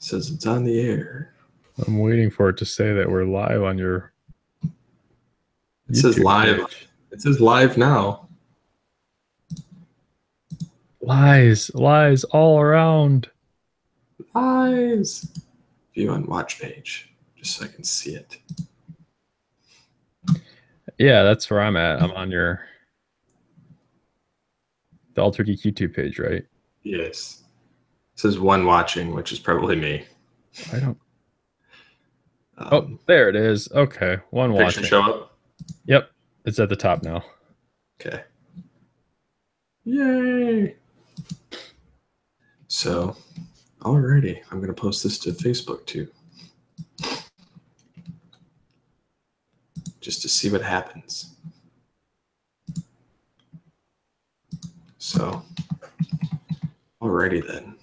says it's on the air. I'm waiting for it to say that we're live on your It says live. Page. It says live now. Lies all around. Lies. View on watch page, just so I can see it. Yeah, that's where I'm at. I'm on the Alter Geek YouTube page, right? Yes. It says one watching, which is probably me. I don't. Oh, there it is. Okay, one watching. Show up. Yep, it's at the top now. Okay. Yay! So, alrighty, I'm gonna post this to Facebook too, just to see what happens. So, alrighty then.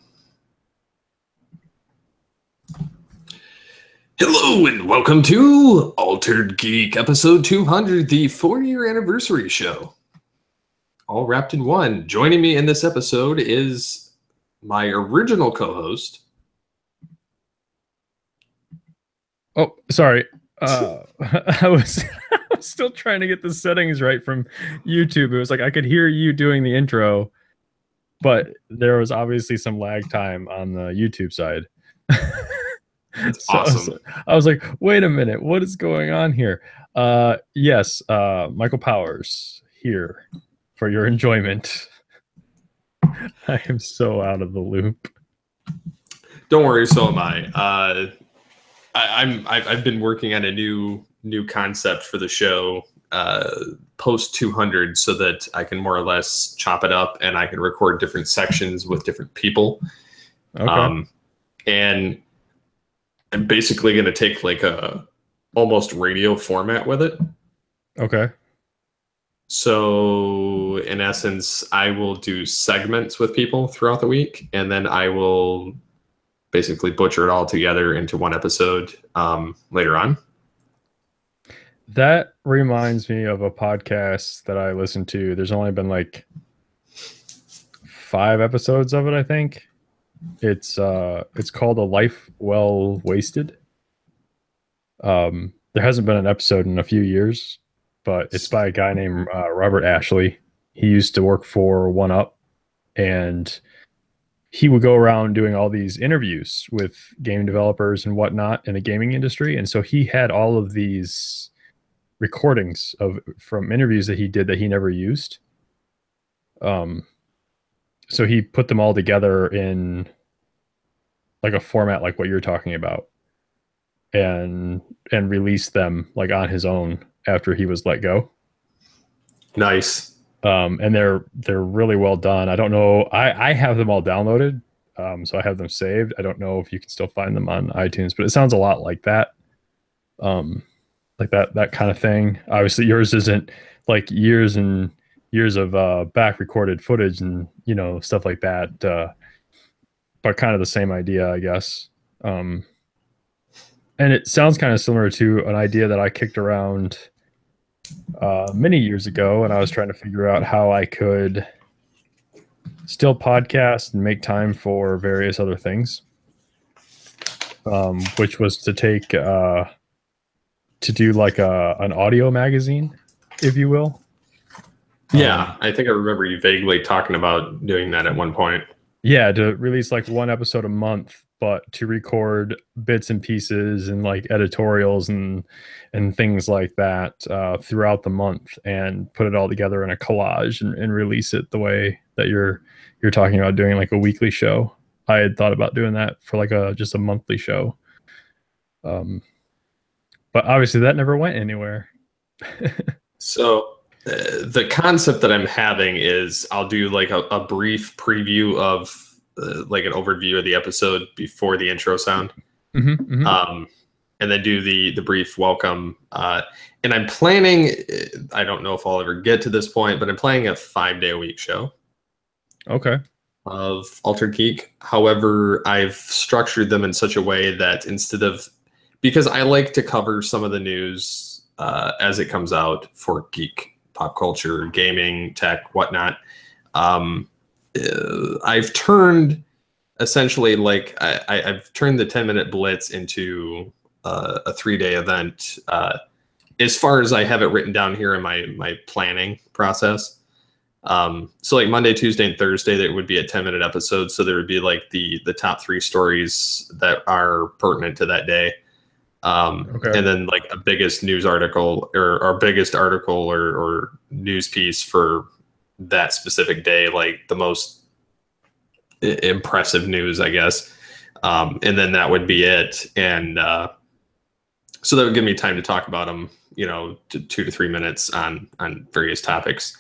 Hello and welcome to Altered Geek, episode 200, the 4-year anniversary show. All wrapped in one. Joining me in this episode is my original co-host. Oh, sorry. I was still trying to get the settings right from YouTube. It was like I could hear you doing the intro, but there was obviously some lag time on the YouTube side. That's awesome. I was like, wait a minute, what is going on here? Yes, Michael Powers here for your enjoyment. I am so out of the loop. Don't worry, so am I. I've been working on a new concept for the show post 200 so that I can more or less chop it up and I can record different sections with different people. Okay. And I'm basically going to take like a almost radio format with it. Okay. So in essence, I will do segments with people throughout the week, and then I will basically butcher it all together into one episode later on. That reminds me of a podcast that I listened to. There's only been like 5 episodes of it, I think. It's called A Life Well Wasted. There hasn't been an episode in a few years, but it's by a guy named Robert Ashley. He used to work for 1UP, and he would go around doing all these interviews with game developers and whatnot in the gaming industry. And so he had all of these recordings from interviews that he did that he never used. So he put them all together in like a format like what you're talking about, and released them like on his own after he was let go. Nice. And they're really well done. I don't know. I have them all downloaded. So I have them saved. I don't know if you can still find them on iTunes, but it sounds a lot like that. Like that kind of thing. Obviously yours isn't like years and years of back recorded footage and, stuff like that. But kind of the same idea, I guess. And it sounds kind of similar to an idea that I kicked around many years ago, and I was trying to figure out how I could still podcast and make time for various other things, which was to take to do like an audio magazine, if you will. Yeah, I think I remember you vaguely talking about doing that at one point. Yeah, to release like one episode a month, but to record bits and pieces and like editorials and things like that throughout the month, and put it all together in a collage and release it the way that you're talking about doing, like a weekly show. I had thought about doing that for like just a monthly show. But obviously that never went anywhere. So the concept that I'm having is I'll do like a brief preview of like an overview of the episode before the intro sound. Mm-hmm, mm-hmm. And then do the brief welcome. And I'm planning, I don't know if I'll ever get to this point, but I'm planning a 5-day-a-week show. Okay. Of Altered Geek. However, I've structured them in such a way that because I like to cover some of the news as it comes out for geek, pop culture, gaming, tech, whatnot. I've turned essentially, like I've turned the 10-minute blitz into a 3-day event. As far as I have it written down here in my planning process. So like Monday, Tuesday, and Thursday, there would be a 10-minute episode. So there would be like the top 3 stories that are pertinent to that day. Okay. And then like a biggest news article or biggest article or news piece for that specific day, like the most impressive news, I guess. And then that would be it. And so that would give me time to talk about them, you know, 2 to 3 minutes on various topics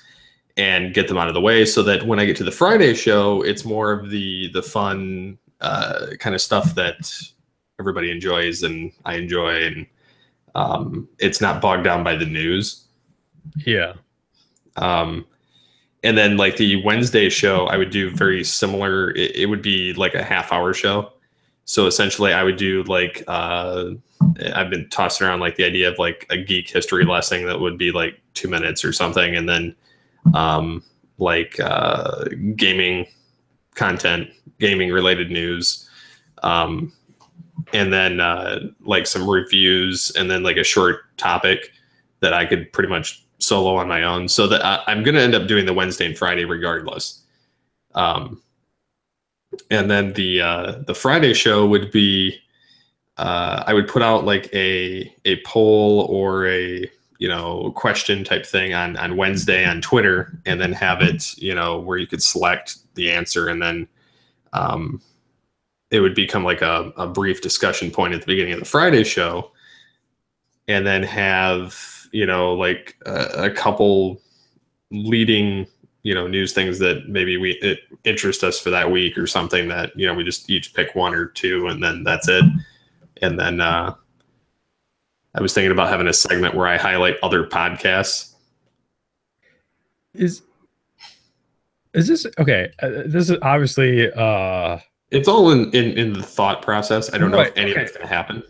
and get them out of the way, so that when I get to the Friday show, it's more of the fun kind of stuff that everybody enjoys and I enjoy, and it's not bogged down by the news. Yeah. And then like the Wednesday show, I would do very similar. It would be like a half-hour show. So essentially I would do like, I've been tossing around like the idea of like a geek history lesson that would be like 2 minutes or something. And then like gaming content, gaming related news. And then like some reviews, and then like a short topic that I could pretty much solo on my own. So that I'm going to end up doing the Wednesday and Friday regardless. And then the Friday show would be, I would put out like a poll or a, you know, question type thing on Wednesday on Twitter, and then have it, you know, where you could select the answer, and then it would become like a brief discussion point at the beginning of the Friday show, and then have, you know, like a couple leading, you know, news things that maybe it interest us for that week or something, that, you know, we just each pick 1 or 2, and then that's it. And then I was thinking about having a segment where I highlight other podcasts. Is this okay? This is obviously it's all in the thought process. I don't know if any of it's going to happen.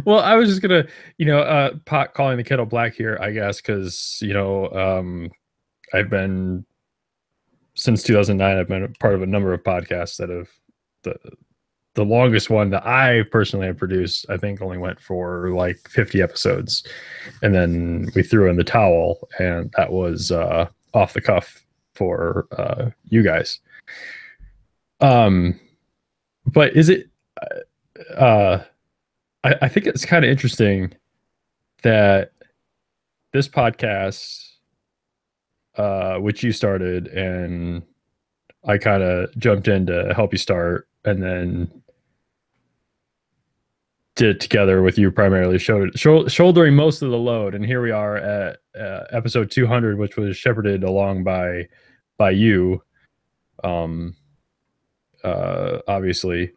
Well, I was just gonna, you know, pot calling the kettle black here, I guess, because, you know, I've been, since 2009, I've been a part of a number of podcasts that have the longest one that I personally have produced, I think, only went for like 50 episodes, and then we threw in the towel, and that was off the cuff for you guys. But is it? I think it's kind of interesting that this podcast, which you started, and I kind of jumped in to help you start, and then did it together with you, primarily shouldering most of the load. And here we are at episode 200, which was shepherded along by you, obviously.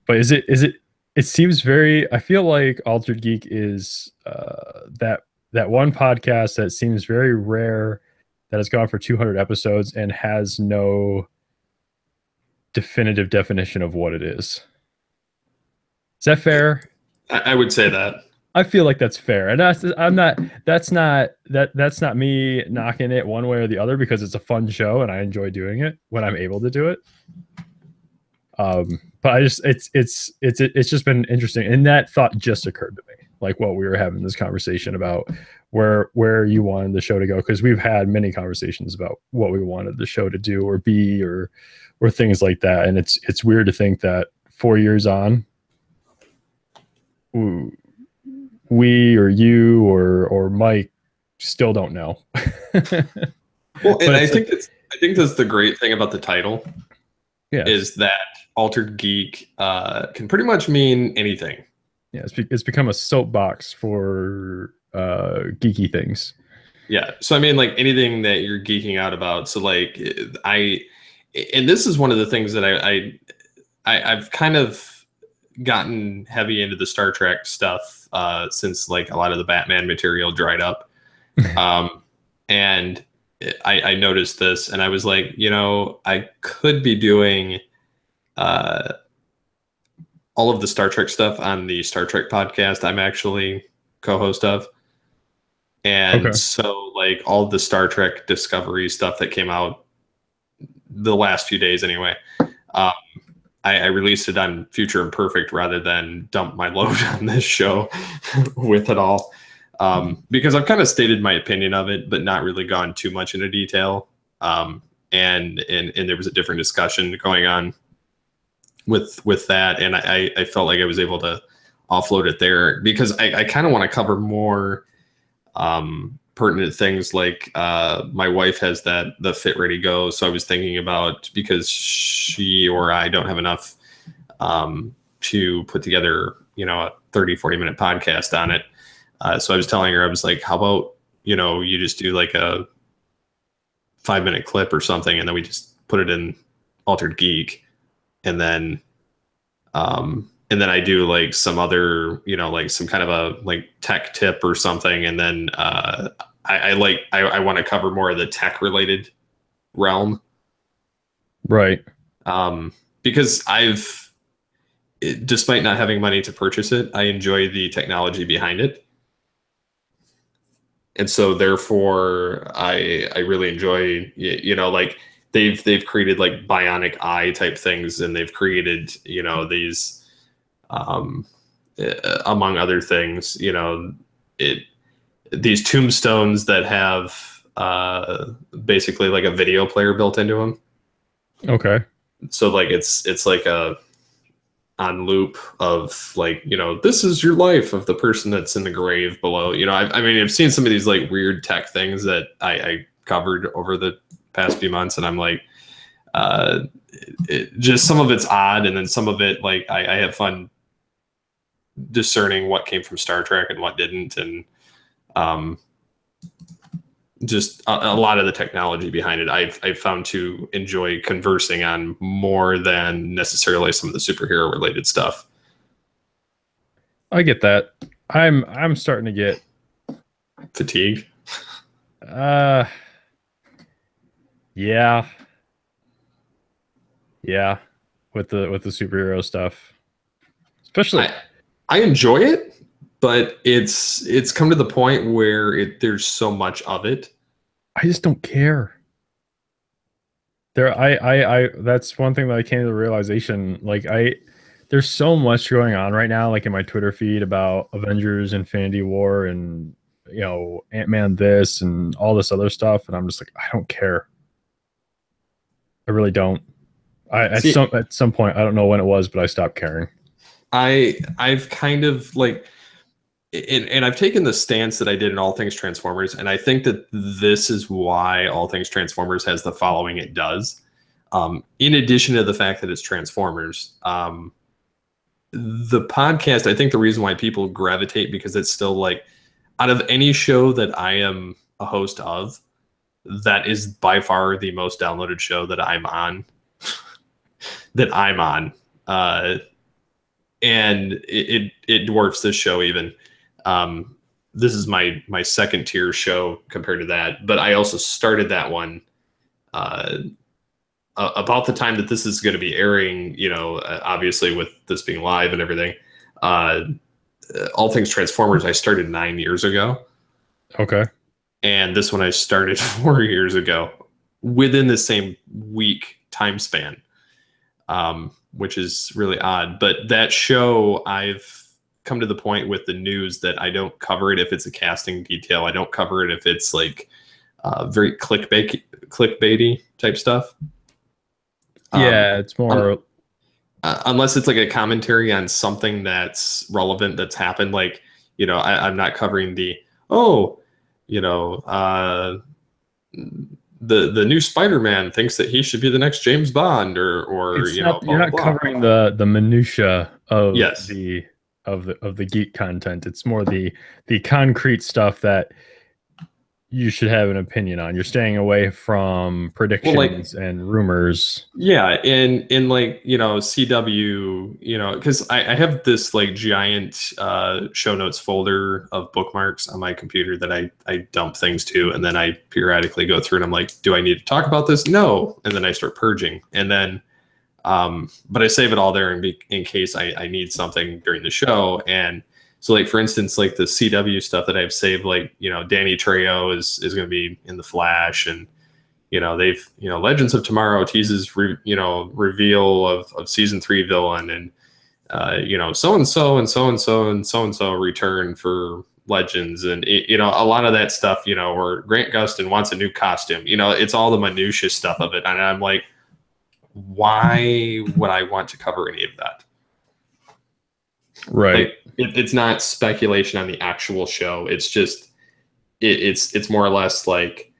But is it? It seems very. I feel like Altered Geek is that one podcast that seems very rare, that has gone for 200 episodes and has no definitive definition of what it is. Is that fair? I would say that. I feel like that's fair, and that's not me knocking it one way or the other, because it's a fun show and I enjoy doing it when I'm able to do it. But it's just been interesting, and that thought just occurred to me, like what we were having this conversation about where you wanted the show to go, because we've had many conversations about what we wanted the show to do or be, or things like that, and it's weird to think that 4 years on, we or you or Mike still don't know. Well, and I think that's the great thing about the title. Yeah, is that Altered Geek can pretty much mean anything. Yeah, it's become a soapbox for geeky things. Yeah, so I mean, like anything that you're geeking out about. So like and this is one of the things that I've kind of gotten heavy into the Star Trek stuff since like a lot of the Batman material dried up. And I noticed this, and I was like, you know, I could be doing all of the Star Trek stuff on the Star Trek podcast I'm actually co-host of. And so like all the Star Trek Discovery stuff that came out the last few days anyway, Um, I released it on Future Imperfect rather than dump my load on this show with it all. Because I've kind of stated my opinion of it, but not really gone too much into detail. And there was a different discussion going on with that, and I felt like I was able to offload it there because I kind of want to cover more pertinent things like my wife has the Fit Ready Go, so I was thinking about, because she or I don't have enough to put together a 30-40 minute podcast on it. So I was telling her, I was like, how about you just do like a 5-minute clip or something, and then we just put it in Altered Geek, and then I do like some other, like some kind of a like tech tip or something. And then I want to cover more of the tech related realm. Right. Because despite not having money to purchase it, I enjoy the technology behind it. And so therefore I really enjoy, like they've created like bionic eye type things, and they've created, these, among other things, these tombstones that have basically like a video player built into them. Okay. So like it's like a on loop of like, this is your life of the person that's in the grave below. I mean, I've seen some of these like weird tech things that I covered over the past few months, and I'm like, just some of it's odd, and then some of it, like I have fun discerning what came from Star Trek and what didn't, and just a lot of the technology behind it I've found to enjoy conversing on more than necessarily some of the superhero related stuff. I get that. I'm starting to get Fatigued. Yeah. Yeah. With the superhero stuff. Especially I enjoy it, but it's come to the point where there's so much of it. I just don't care. I that's one thing that I came to the realization. Like there's so much going on right now, like in my Twitter feed about Avengers, Infinity War, and Ant-Man this and all this other stuff, and I'm just like, I don't care. I really don't. At some point, I don't know when it was, but I stopped caring. I've kind of like, and I've taken the stance that I did in All Things Transformers, and I think that this is why All Things Transformers has the following it does. In addition to the fact that it's Transformers, the podcast, I think the reason why people gravitate, because it's still like, out of any show that I am a host of, that is by far the most downloaded show that I'm on. And it dwarfs this show even. This is my second tier show compared to that, but I also started that one about the time that this is going to be airing. Obviously with this being live and everything, All Things Transformers I started 9 years ago. Okay. And this one I started 4 years ago, within the same week time span, which is really odd. But that show, I've come to the point with the news that I don't cover it if it's a casting detail. I don't cover it if it's like very clickbaity type stuff. Yeah, it's more unless it's like a commentary on something that's relevant that's happened. Like, I'm not covering the the new Spider-Man thinks that he should be the next James Bond, or you're not covering the minutia of yes. the geek content. It's more the concrete stuff that you should have an opinion on. You're staying away from predictions and rumors. Yeah, in like, CW, because I have this like giant show notes folder of bookmarks on my computer that I dump things to, and then I periodically go through and I'm like, do I need to talk about this? No. And then I start purging, and then but I save it all there in case I need something during the show. And so, like, for instance, like the CW stuff that I've saved, like, Danny Trejo is going to be in The Flash, and they've Legends of Tomorrow teases reveal of season 3 villain, and so and so and so and so and so and so return for Legends, and a lot of that stuff, where Grant Gustin wants a new costume, it's all the minutia stuff of it, and I'm like, why would I want to cover any of that? Right. Like, it's not speculation on the actual show. It's just it's more or less like,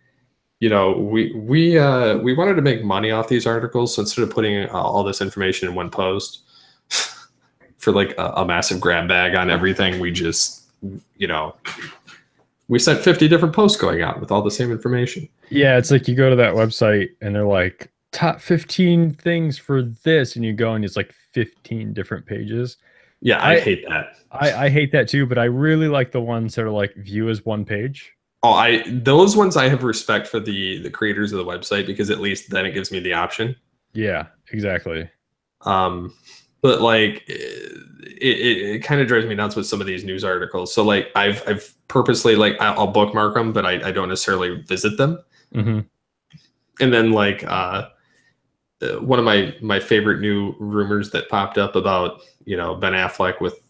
we wanted to make money off these articles, so instead of putting all this information in one post for like a massive grab bag on everything, we just we sent 50 different posts going out with all the same information. Yeah, it's like you go to that website and they're like top 15 things for this, and you go and it's like 15 different pages. Yeah, I hate that. I hate that too, but I really like the ones that are like view as one page. Oh, those ones I have respect for the creators of the website, because at least then it gives me the option. Yeah, exactly. But like it kind of drives me nuts with some of these news articles. So like I've purposely, like, I'll bookmark them, but I don't necessarily visit them. Mm-hmm. And then like one of my favorite new rumors that popped up about Ben Affleck with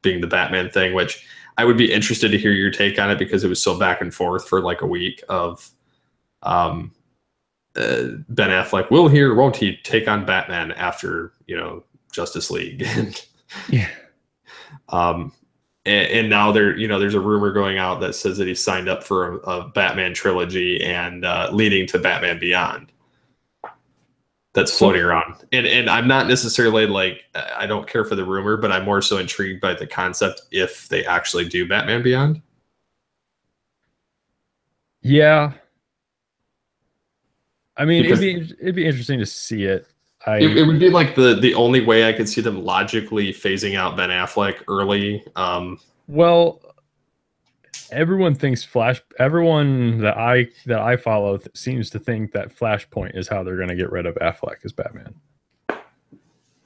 being the Batman thing, which I would be interested to hear your take on it, because it was so back and forth for like a week of Ben Affleck will he or won't he take on Batman after Justice League. And yeah. And now there's a rumor going out that says that he signed up for a Batman trilogy, and leading to Batman Beyond, that's floating around. And I'm not necessarily like, I don't care for the rumor, but I'm more so intrigued by the concept if they actually do Batman Beyond. Yeah. I mean, it'd be interesting to see it. It would be like the only way I could see them logically phasing out Ben Affleck early. Well, everyone thinks everyone that I follow seems to think that Flashpoint is how they're going to get rid of Affleck as Batman.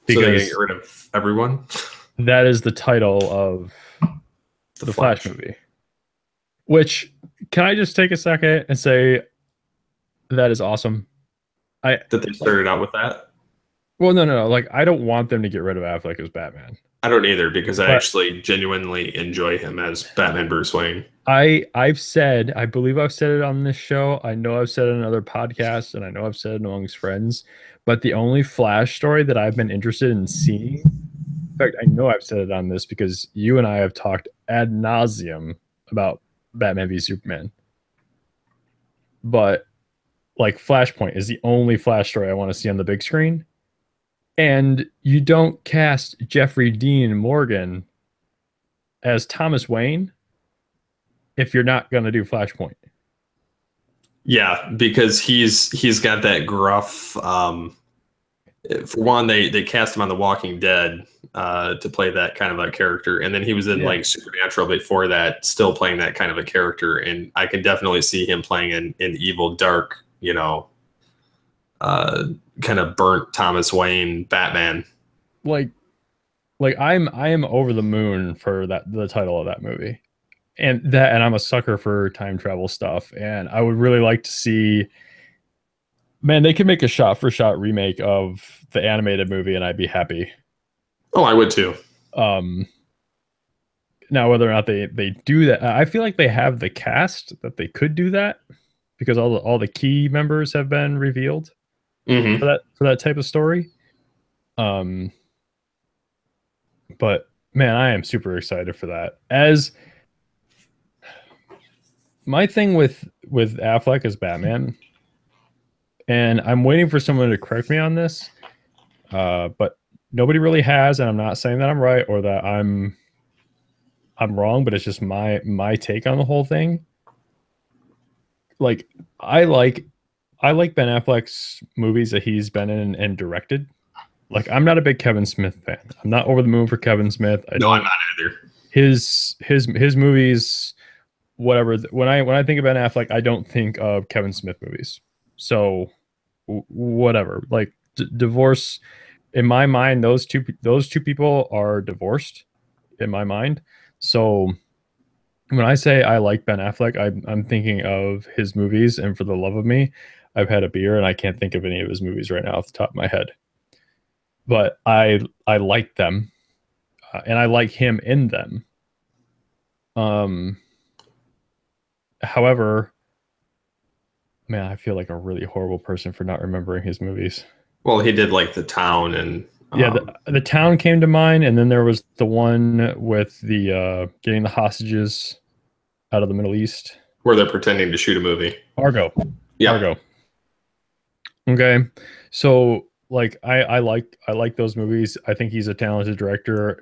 Because so they get rid of everyone? That is the title of the Flash movie. Which, can I just take a second and say that is awesome? That they started out with that? Well, no. Like, I don't want them to get rid of Affleck as Batman. I don't either, because I actually genuinely enjoy him as Batman Bruce Wayne. I believe I've said it on this show. I know I've said it on other podcasts, and I know I've said it amongst friends. But the only Flash story that I've been interested in seeing, in fact, I know I've said it on this because you and I have talked ad nauseum about Batman v Superman. But like, Flashpoint is the only Flash story I want to see on the big screen. And you don't cast Jeffrey Dean Morgan as Thomas Wayne if you're not going to do Flashpoint. Yeah, because he's got that gruff. For one, they cast him on The Walking Dead to play that kind of a character, and then he was in like Supernatural before that, still playing that kind of a character. And I can definitely see him playing an evil, dark, kind of burnt Thomas Wayne Batman. Like I am over the moon for the title of that movie, and I'm a sucker for time travel stuff, and I would really like to see. Man, they could make a shot for shot remake of the animated movie, and I'd be happy. Oh, I would too. Now, whether or not they do that, I feel like they have the cast that they could do that, because all the key members have been revealed. Mm-hmm. for that type of story. But man, I am super excited for that. As my thing with Affleck as Batman, and I'm waiting for someone to correct me on this, but nobody really has, and I'm not saying that I'm right or that I'm wrong, but it's just my take on the whole thing. Like, I like Ben Affleck's movies that he's been in and directed. Like, I'm not a big Kevin Smith fan. I'm not over the moon for Kevin Smith. No, I'm not either. His movies, whatever. When I think of Ben Affleck, I don't think of Kevin Smith movies. So whatever. Like, divorce in my mind, those two people are divorced in my mind. So when I say I like Ben Affleck, I'm thinking of his movies, and For the Love of Me, I've had a beer, and I can't think of any of his movies right now off the top of my head. But I like them, and I like him in them. Um, However, man, I feel like a really horrible person for not remembering his movies. Well, he did like The Town and Yeah, the town came to mind, and then there was the one with the getting the hostages out of the Middle East. where they're pretending to shoot a movie. Argo. Yeah. Argo. Okay. So like I like those movies. I think he's a talented director.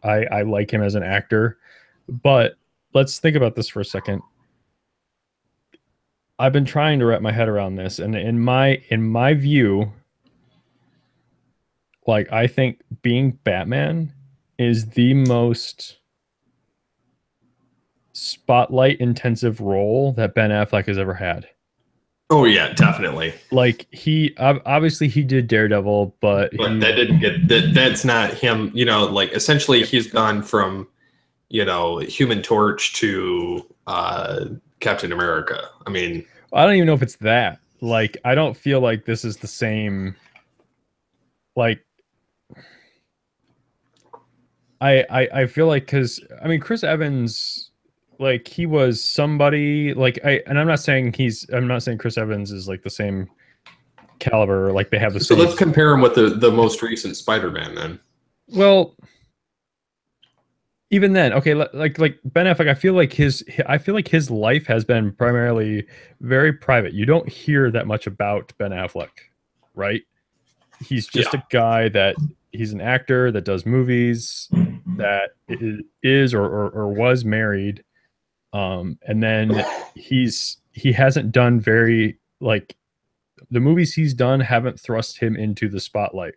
I like him as an actor. But let's think about this for a second. I've been trying to wrap my head around this, and in my view, like I think being Batman is the most spotlight intensive role that Ben Affleck has ever had. Oh yeah, definitely. Like he obviously he did Daredevil, but But that didn't get that. That's not him. You know, like essentially he's gone from, you know, Human Torch to Captain America. I mean, I don't even know if it's that. Like I don't feel like this is the same. Like I feel like because I mean Chris Evans, like he was somebody like I'm not saying Chris Evans is like the same caliber, like they have the so same. let's compare him with the most recent Spider-Man then. Well, even then, okay, like Ben Affleck, I feel like his life has been primarily very private. You don't hear that much about Ben Affleck, right? He's just a guy that he's an actor that does movies, that is or was married, and then he hasn't done very like the movies he's done haven't thrust him into the spotlight.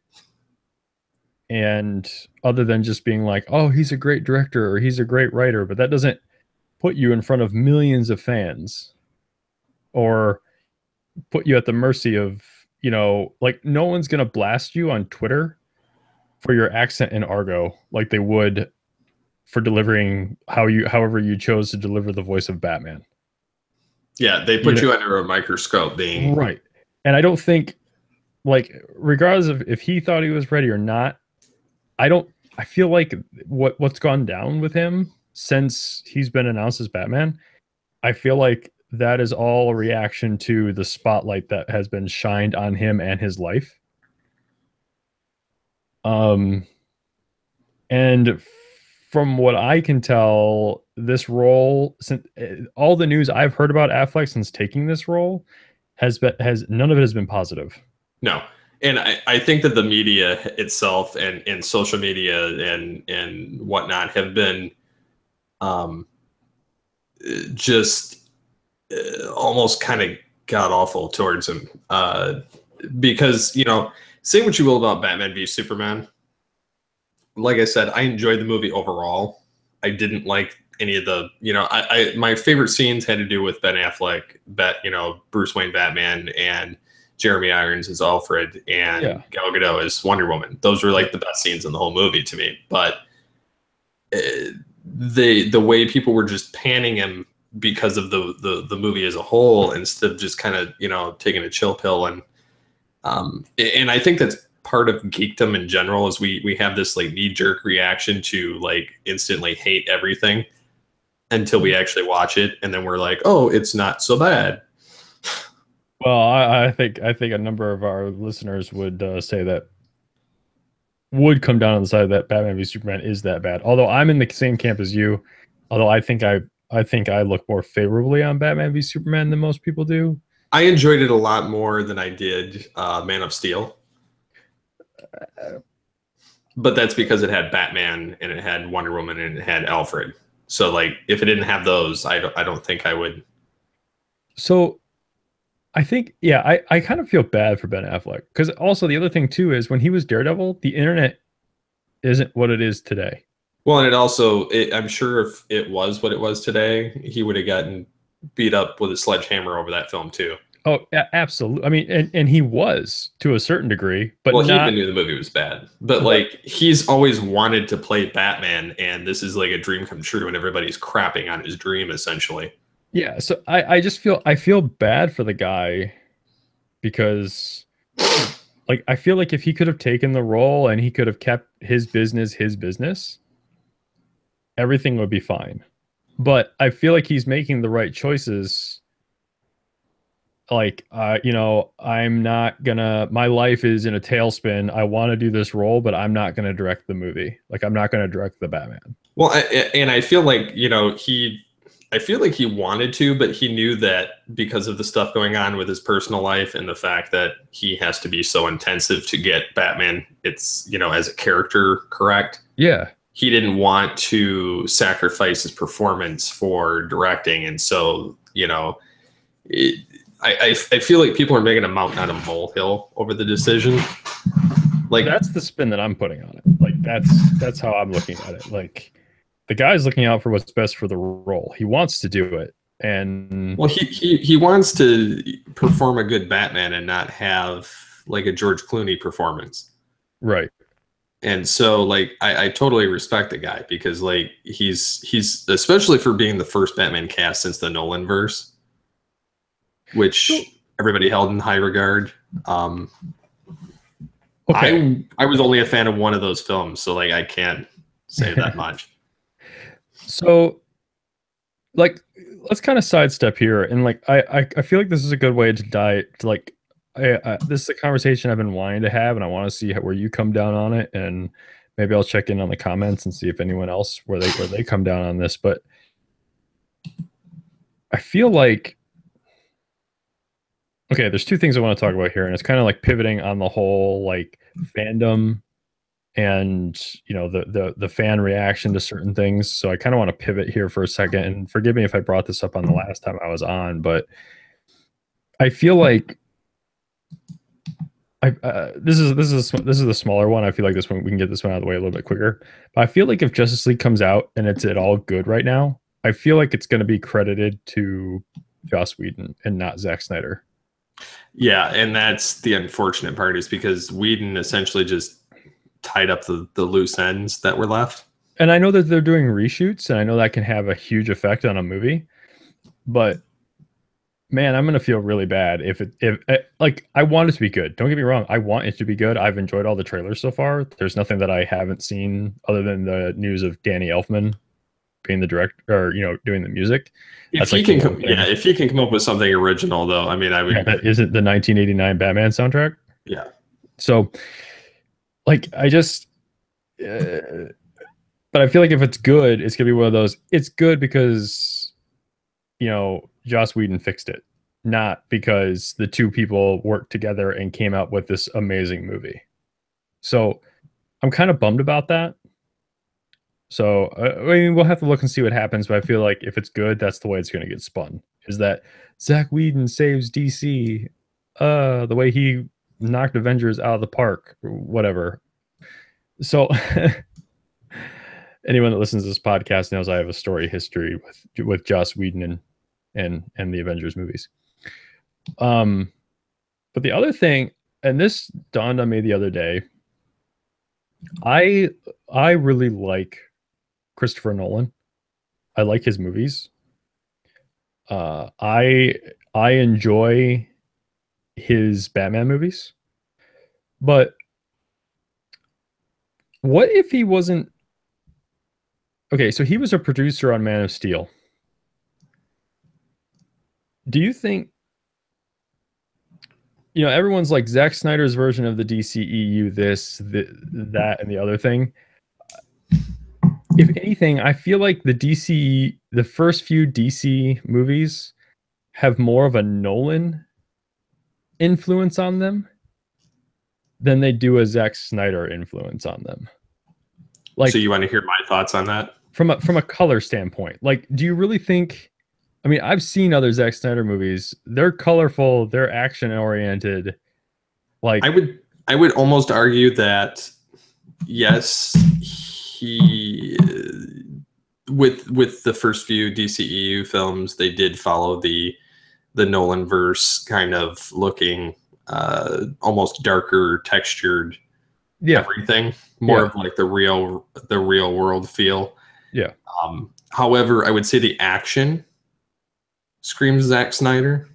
And other than just being like, oh, he's a great director or he's a great writer, but that doesn't put you in front of millions of fans or put you at the mercy of, you know, like no one's going to blast you on Twitter for your accent in Argo like they would for delivering however you chose to deliver the voice of Batman. Yeah, they put you under a microscope being right. And I don't think, like, regardless of if he thought he was ready or not, I feel like what's gone down with him since he's been announced as Batman, I feel like that is all a reaction to the spotlight that has been shined on him and his life. And from what I can tell, this role, since all the news I've heard about Affleck since taking this role has none of it has been positive. No. And I think that the media itself and social media and whatnot have been just almost kind of god awful towards him. Because, you know, say what you will about Batman v Superman. Like I said, I enjoyed the movie overall. I didn't like any of the, you know, my favorite scenes had to do with Ben Affleck, Bruce Wayne Batman, and Jeremy Irons as Alfred, and Gal Gadot as Wonder Woman. Those were like the best scenes in the whole movie to me. But the way people were just panning him because of the movie as a whole, instead of just kind of, you know, taking a chill pill, and I think that's part of geekdom in general, is we have this like knee-jerk reaction to like instantly hate everything until we actually watch it, and then we're like, oh, it's not so bad. Well, I think a number of our listeners would say that would come down on the side that Batman v Superman is that bad. Although I'm in the same camp as you, although I think I look more favorably on Batman v Superman than most people do. I enjoyed it a lot more than I did Man of Steel. But that's because it had Batman and it had Wonder Woman and it had Alfred. So like if it didn't have those, I don't think I would. So I think, I kind of feel bad for Ben Affleck, because also the other thing too is when he was Daredevil, the internet isn't what it is today. Well, and it also, I'm sure if it was what it was today, he would have gotten beat up with a sledgehammer over that film too. Oh, absolutely. I mean, and he was to a certain degree, but well, he even knew the movie was bad. But like, he's always wanted to play Batman, and this is like a dream come true, and everybody's crapping on his dream essentially. Yeah, so I just feel bad for the guy because like I feel like if he could have taken the role and he could have kept his business, everything would be fine. But I feel like he's making the right choices. Like, I'm not gonna, my life is in a tailspin. I want to do this role, but I'm not gonna direct the movie. Like, I'm not gonna direct the Batman. Well, and I feel like, I feel like he wanted to, but he knew that because of the stuff going on with his personal life and the fact that he has to be so intensive to get Batman, it's, as a character correct. Yeah. He didn't want to sacrifice his performance for directing. And so, I feel like people are making a mountain out of a molehill over the decision. Like, that's the spin that I'm putting on it. Like, that's how I'm looking at it. Like, the guy's looking out for what's best for the role. He wants to do it. And well, he wants to perform a good Batman and not have like a George Clooney performance. Right. And so, like, I totally respect the guy because, like, he's especially for being the first Batman cast since the Nolan verse, which everybody held in high regard. Okay. I was only a fan of one of those films, so like I can't say that much. So, like, let's kind of sidestep here, and like, I feel like this is a good way to dive. To like, this is a conversation I've been wanting to have, and I want to see where you come down on it, and maybe I'll check in on the comments and see if anyone else where they come down on this. But I feel like, okay, there's two things I want to talk about here, and it's kind of like pivoting on the whole like fandom and the fan reaction to certain things. So I kind of want to pivot here for a second, and forgive me if I brought this up on the last time I was on, but I feel like this is the smaller one. I feel like this one we can get this one out of the way a little bit quicker. But I feel like if Justice League comes out and it's at all good right now, I feel like it's going to be credited to Joss Whedon and not Zack Snyder. Yeah, and that's the unfortunate part is because Whedon essentially just tied up the loose ends that were left. And I know that they're doing reshoots, and I know that can have a huge effect on a movie, but man, I'm gonna feel really bad if like I want it to be good. Don't get me wrong, I want it to be good. I've enjoyed all the trailers so far. There's nothing that I haven't seen other than the news of Danny Elfman being the director, or doing the music. If he can, if he can come up with something original, though, I mean, I would. Yeah, that isn't the 1989 Batman soundtrack. Yeah. So, like, I just, but I feel like if it's good, it's gonna be one of those. It's good because, Joss Whedon fixed it, not because the two people worked together and came out with this amazing movie. So, I'm kind of bummed about that. So, I mean, we'll have to look and see what happens. But I feel like if it's good, that's the way it's going to get spun. Is that Zack Whedon saves DC, the way he knocked Avengers out of the park, or whatever. So, anyone that listens to this podcast knows I have a story history with Joss Whedon and the Avengers movies. But the other thing, and this dawned on me the other day, I really like Christopher Nolan. I like his movies. I enjoy his Batman movies. But what if he wasn't? Okay, so he was a producer on Man of Steel. Do you think, everyone's like Zack Snyder's version of the DCEU, this, that, and the other thing? If anything, I feel like the first few DC movies have more of a Nolan influence on them than they do a Zack Snyder influence on them. Like, so you want to hear my thoughts on that? From a color standpoint, like, do you really think? I mean, I've seen other Zack Snyder movies. They're colorful. They're action oriented. Like, I would almost argue that yes, he with the first few DCEU films, they did follow the Nolan verse kind of looking, almost darker textured, everything more of like the real world feel. Yeah. However, I would say the action screams Zack Snyder.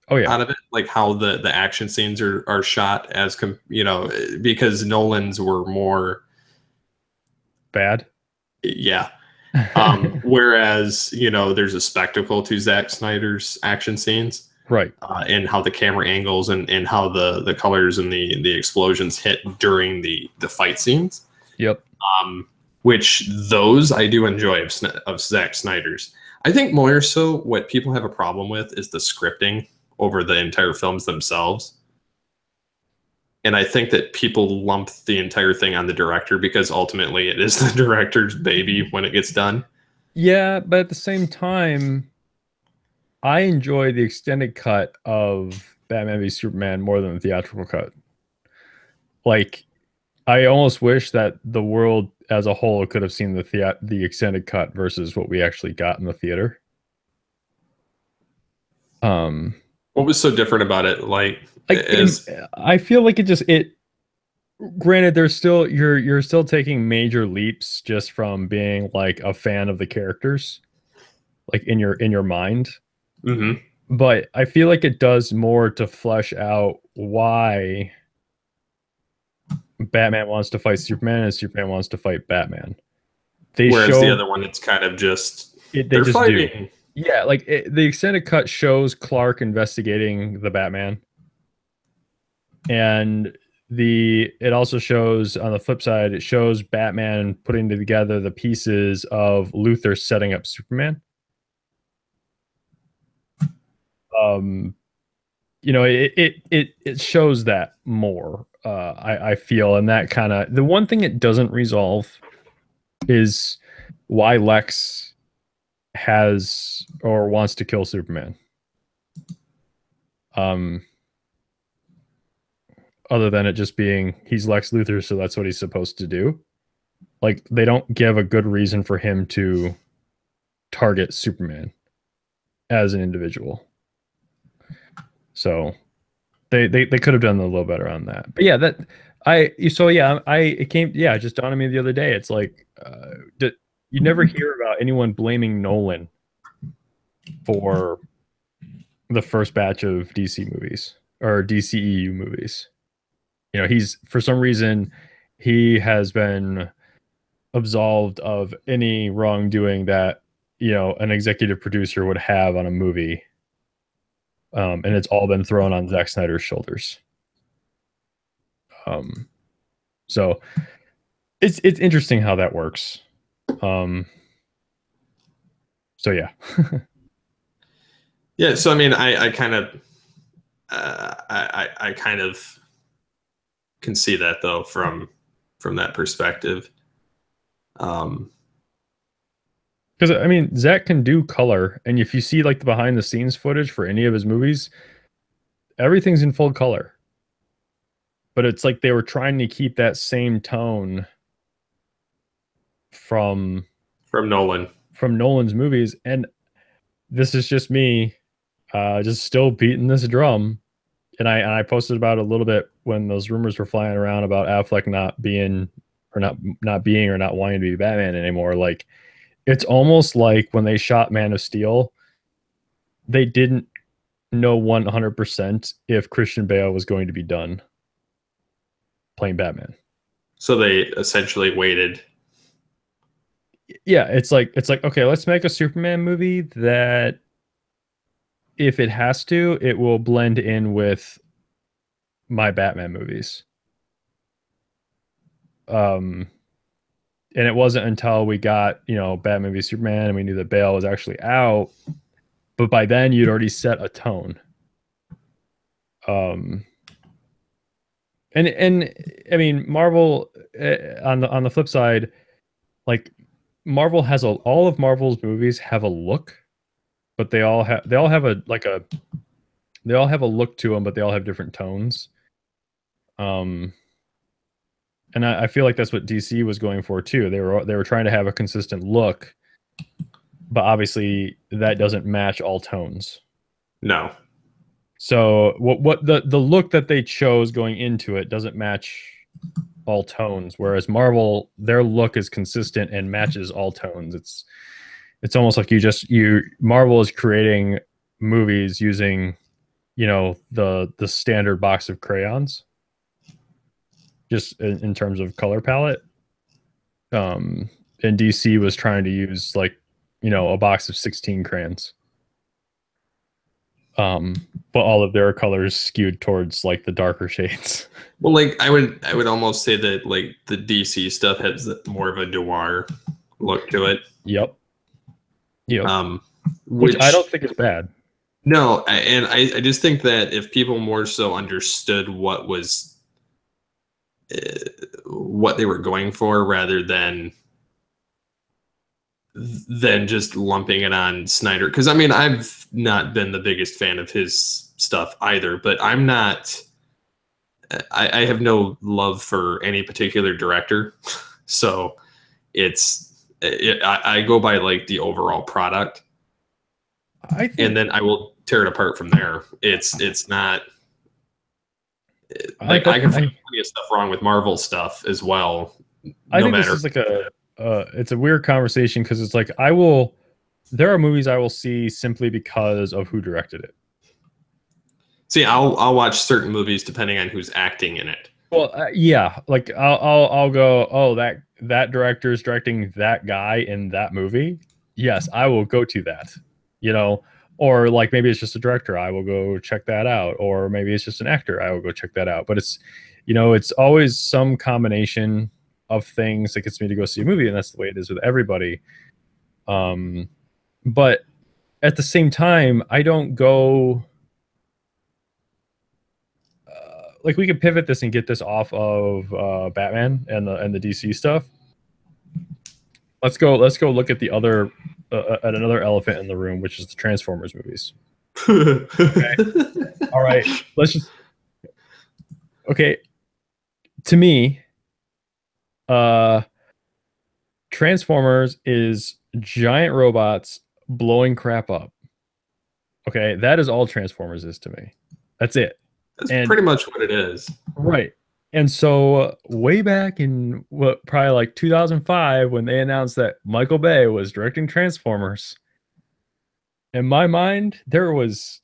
Oh yeah, out of it, like how the action scenes are shot because Nolan's were more, bad. yeah. Whereas there's a spectacle to Zack Snyder's action scenes, Right. and how the camera angles and how the colors and the explosions hit during the fight scenes. Yep. Which those I do enjoy of Zack Snyder's. I think more so what people have a problem with is the scripting over the entire films themselves. And I think that people lump the entire thing on the director because ultimately it is the director's baby when it gets done. Yeah, but at the same time, I enjoy the extended cut of Batman v Superman more than the theatrical cut. Like, I almost wish that the world as a whole could have seen the extended cut versus what we actually got in the theater. Um, What was so different about it? Like, like as I feel like it. Granted, there's still you're still taking major leaps just from being like a fan of the characters, like in your mind. mhm. But I feel like it does more to flesh out why Batman wants to fight Superman and Superman wants to fight Batman. They Whereas the show other one, it's kind of just it. They they're just do. fighting. Yeah, like the extended cut shows Clark investigating the Batman, and it also shows on the flip side, it shows Batman putting together the pieces of Luthor setting up Superman. Um, it shows that more. I feel, and that kind of the one thing it doesn't resolve is why Lex has or wants to kill Superman. Um, other than it just being he's Lex Luthor, so that's what he's supposed to do. Like they don't give a good reason for him to target Superman as an individual. So they could have done a little better on that. But yeah, that I it came it just dawned on me the other day. It's like you never hear about anyone blaming Nolan for the first batch of DC movies or DCEU movies. He's for some reason he has been absolved of any wrongdoing that an executive producer would have on a movie, and it's all been thrown on Zack Snyder's shoulders. Um, so it's interesting how that works. Um, so yeah. Yeah, so I mean, I kind of, I kind of can see that though from that perspective. Um, Because I mean, Zach can do color, and if you see like the behind the scenes footage for any of his movies, everything's in full color. But it's like they were trying to keep that same tone from from Nolan. Nolan's movies, and this is just me, just still beating this drum. And I posted about it a little bit when those rumors were flying around about Affleck not being or not wanting to be Batman anymore. Like it's almost like when they shot Man of Steel, they didn't know 100% if Christian Bale was going to be done playing Batman. So they essentially waited. Yeah, it's like okay, let's make a Superman movie that if it has to, it will blend in with my Batman movies. And it wasn't until we got, Batman v Superman and we knew that Bale was actually out, but by then you'd already set a tone. And I mean, Marvel, on the flip side, like Marvel has all of Marvel's movies have a look, but they all have they all have a look to them, but they all have different tones. Um, and I feel like that's what DC was going for too. They were trying to have a consistent look, but obviously that doesn't match all tones. No. So what the look that they chose going into it doesn't match all tones, whereas Marvel, their look is consistent and matches all tones. It's almost like Marvel is creating movies using the standard box of crayons, just in terms of color palette. And DC was trying to use like a box of 16 crayons. But all of their colors skewed towards like the darker shades. Well, like I would almost say that like the DC stuff has more of a noir look to it. Yep. Which I don't think is bad. No, and I just think that if people more so understood what was what they were going for, rather than just lumping it on Snyder, because I mean I've not been the biggest fan of his stuff either, but I'm not. I have no love for any particular director, so I go by like the overall product, and then I will tear it apart from there. It's not like I can find plenty of stuff wrong with Marvel stuff as well. I think this is like it's a weird conversation because it's like there are movies I will see simply because of who directed it. See, I'll watch certain movies depending on who's acting in it. Well, yeah, like I'll go, oh, that director is directing that guy in that movie. Yes, I will go to that. Or like maybe it's just a director, I will go check that out. Or maybe it's just an actor, I will go check that out. But it's always some combination of things that gets me to go see a movie, and that's the way it is with everybody. But at the same time, I don't go. Like we could pivot this and get this off of Batman and the DC stuff. Let's go look at the other at another elephant in the room, which is the Transformers movies. Okay. All right. Okay. To me, Transformers is giant robots blowing crap up. Okay, that is all Transformers is to me. That's it. That's pretty much what it is. Right. And so way back in probably like 2005, when they announced that Michael Bay was directing Transformers, in my mind, there was,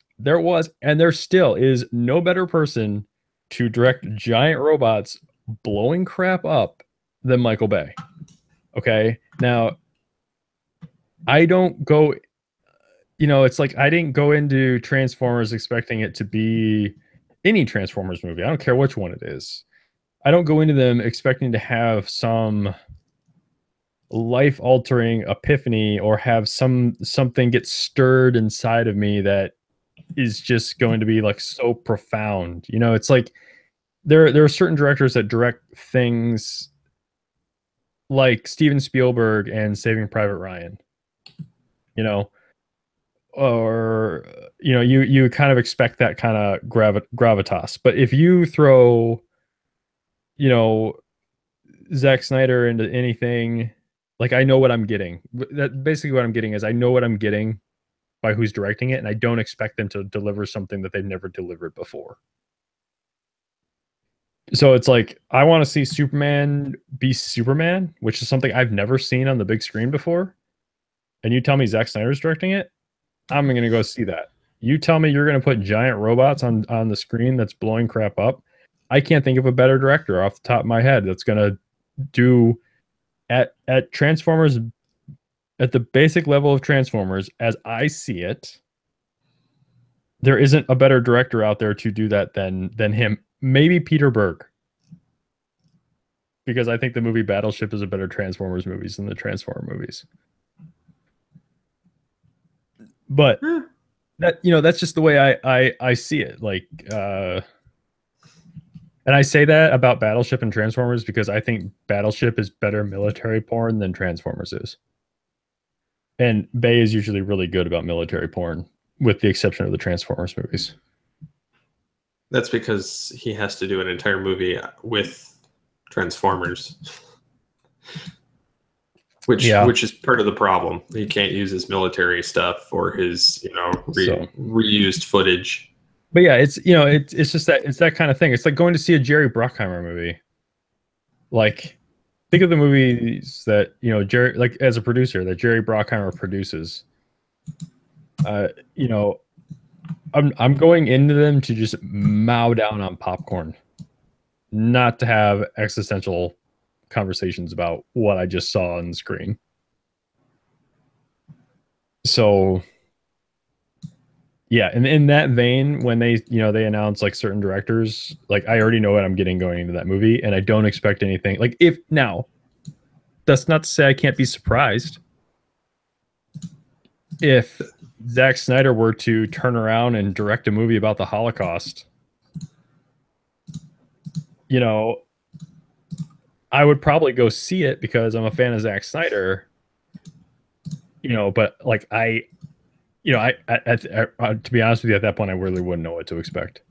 and there still is no better person to direct giant robots blowing crap up than Michael Bay. Okay. Now, I don't go, it's like I didn't go into Transformers expecting it to be any Transformers movie. I don't care which one it is. I don't go into them expecting to have some life-altering epiphany or have something get stirred inside of me that is just going to be like so profound. It's like there are certain directors that direct things like Steven Spielberg and Saving Private Ryan. Or you kind of expect that kind of gravitas. But if you throw Zack Snyder into anything, like I know what I'm getting. That basically what I'm getting is I know what I'm getting by who's directing it, and I don't expect them to deliver something that they've never delivered before. So it's like I want to see Superman be Superman, which is something I've never seen on the big screen before. And you tell me Zack Snyder's directing it, I'm going to go see that. You tell me you're going to put giant robots on the screen that's blowing crap up. I can't think of a better director off the top of my head that's going to do at Transformers, at the basic level of Transformers, as I see it. There isn't a better director out there to do that than him. Maybe Peter Berg. Because I think the movie Battleship is a better Transformers movies than the Transformer movies. But that's just the way I see it. Like, and I say that about Battleship and Transformers because I think Battleship is better military porn than Transformers is. And Bay is usually really good about military porn, with the exception of the Transformers movies. That's because he has to do an entire movie with Transformers. Which is part of the problem. He can't use his military stuff for his, reused footage. But yeah, it's just that it's that kind of thing. It's like going to see a Jerry Bruckheimer movie. Like, think of the movies that Jerry, like as a producer, that Jerry Bruckheimer produces. I'm going into them to just mow down on popcorn, not to have existential conversations about what I just saw on the screen. So yeah, and in that vein, when they announce like certain directors, like I already know what I'm getting going into that movie, and I don't expect anything. Like if now, that's not to say I can't be surprised if Zack Snyder were to turn around and direct a movie about the Holocaust. You know, I would probably go see it because I'm a fan of Zack Snyder. But like to be honest with you, at that point, I really wouldn't know what to expect.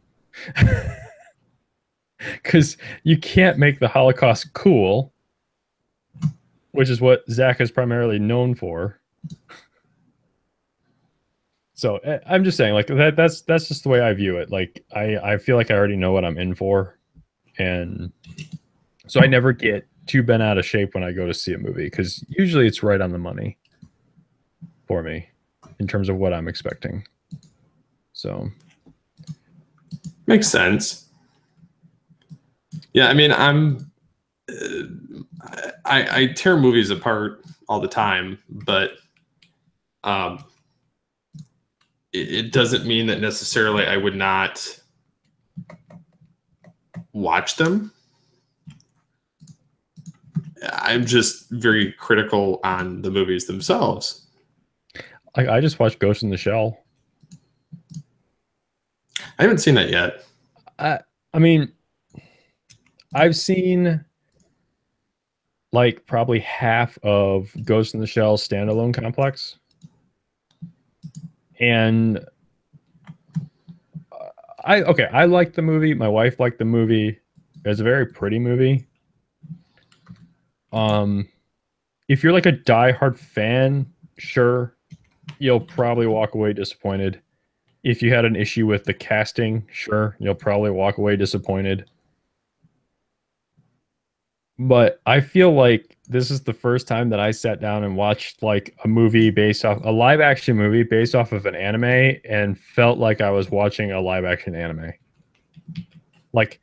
Because you can't make the Holocaust cool, which is what Zach is primarily known for. So I'm just saying, like that's just the way I view it. Like I feel like I already know what I'm in for, and so I never get too bent out of shape when I go to see a movie because usually it's right on the money for me in terms of what I'm expecting. So Makes sense. Yeah, I mean, I tear movies apart all the time, but it doesn't mean that necessarily I would not watch them. I'm just very critical on the movies themselves. I just watched Ghost in the Shell. I haven't seen that yet. I mean, I've seen like probably half of Ghost in the Shell standalone complex. And I liked the movie. My wife liked the movie. It's a very pretty movie. If you're like a diehard fan, sure, you'll probably walk away disappointed. If you had an issue with the casting, sure, you'll probably walk away disappointed. But I feel like this is the first time that I sat down and watched like a live action movie based off of an anime and felt like I was watching a live action anime. Like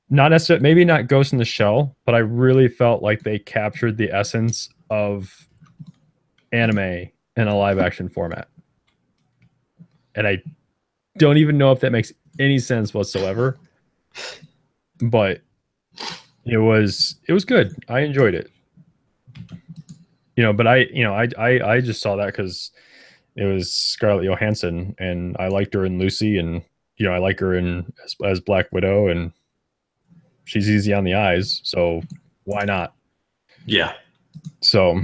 not necessarily, maybe not Ghost in the Shell, but I really felt like they captured the essence of anime in a live action format. And I don't even know if that makes any sense whatsoever, but it was good. I enjoyed it. But I just saw that because it was Scarlett Johansson, and I liked her in Lucy, and I like her as Black Widow, and she's easy on the eyes, so why not? Yeah. So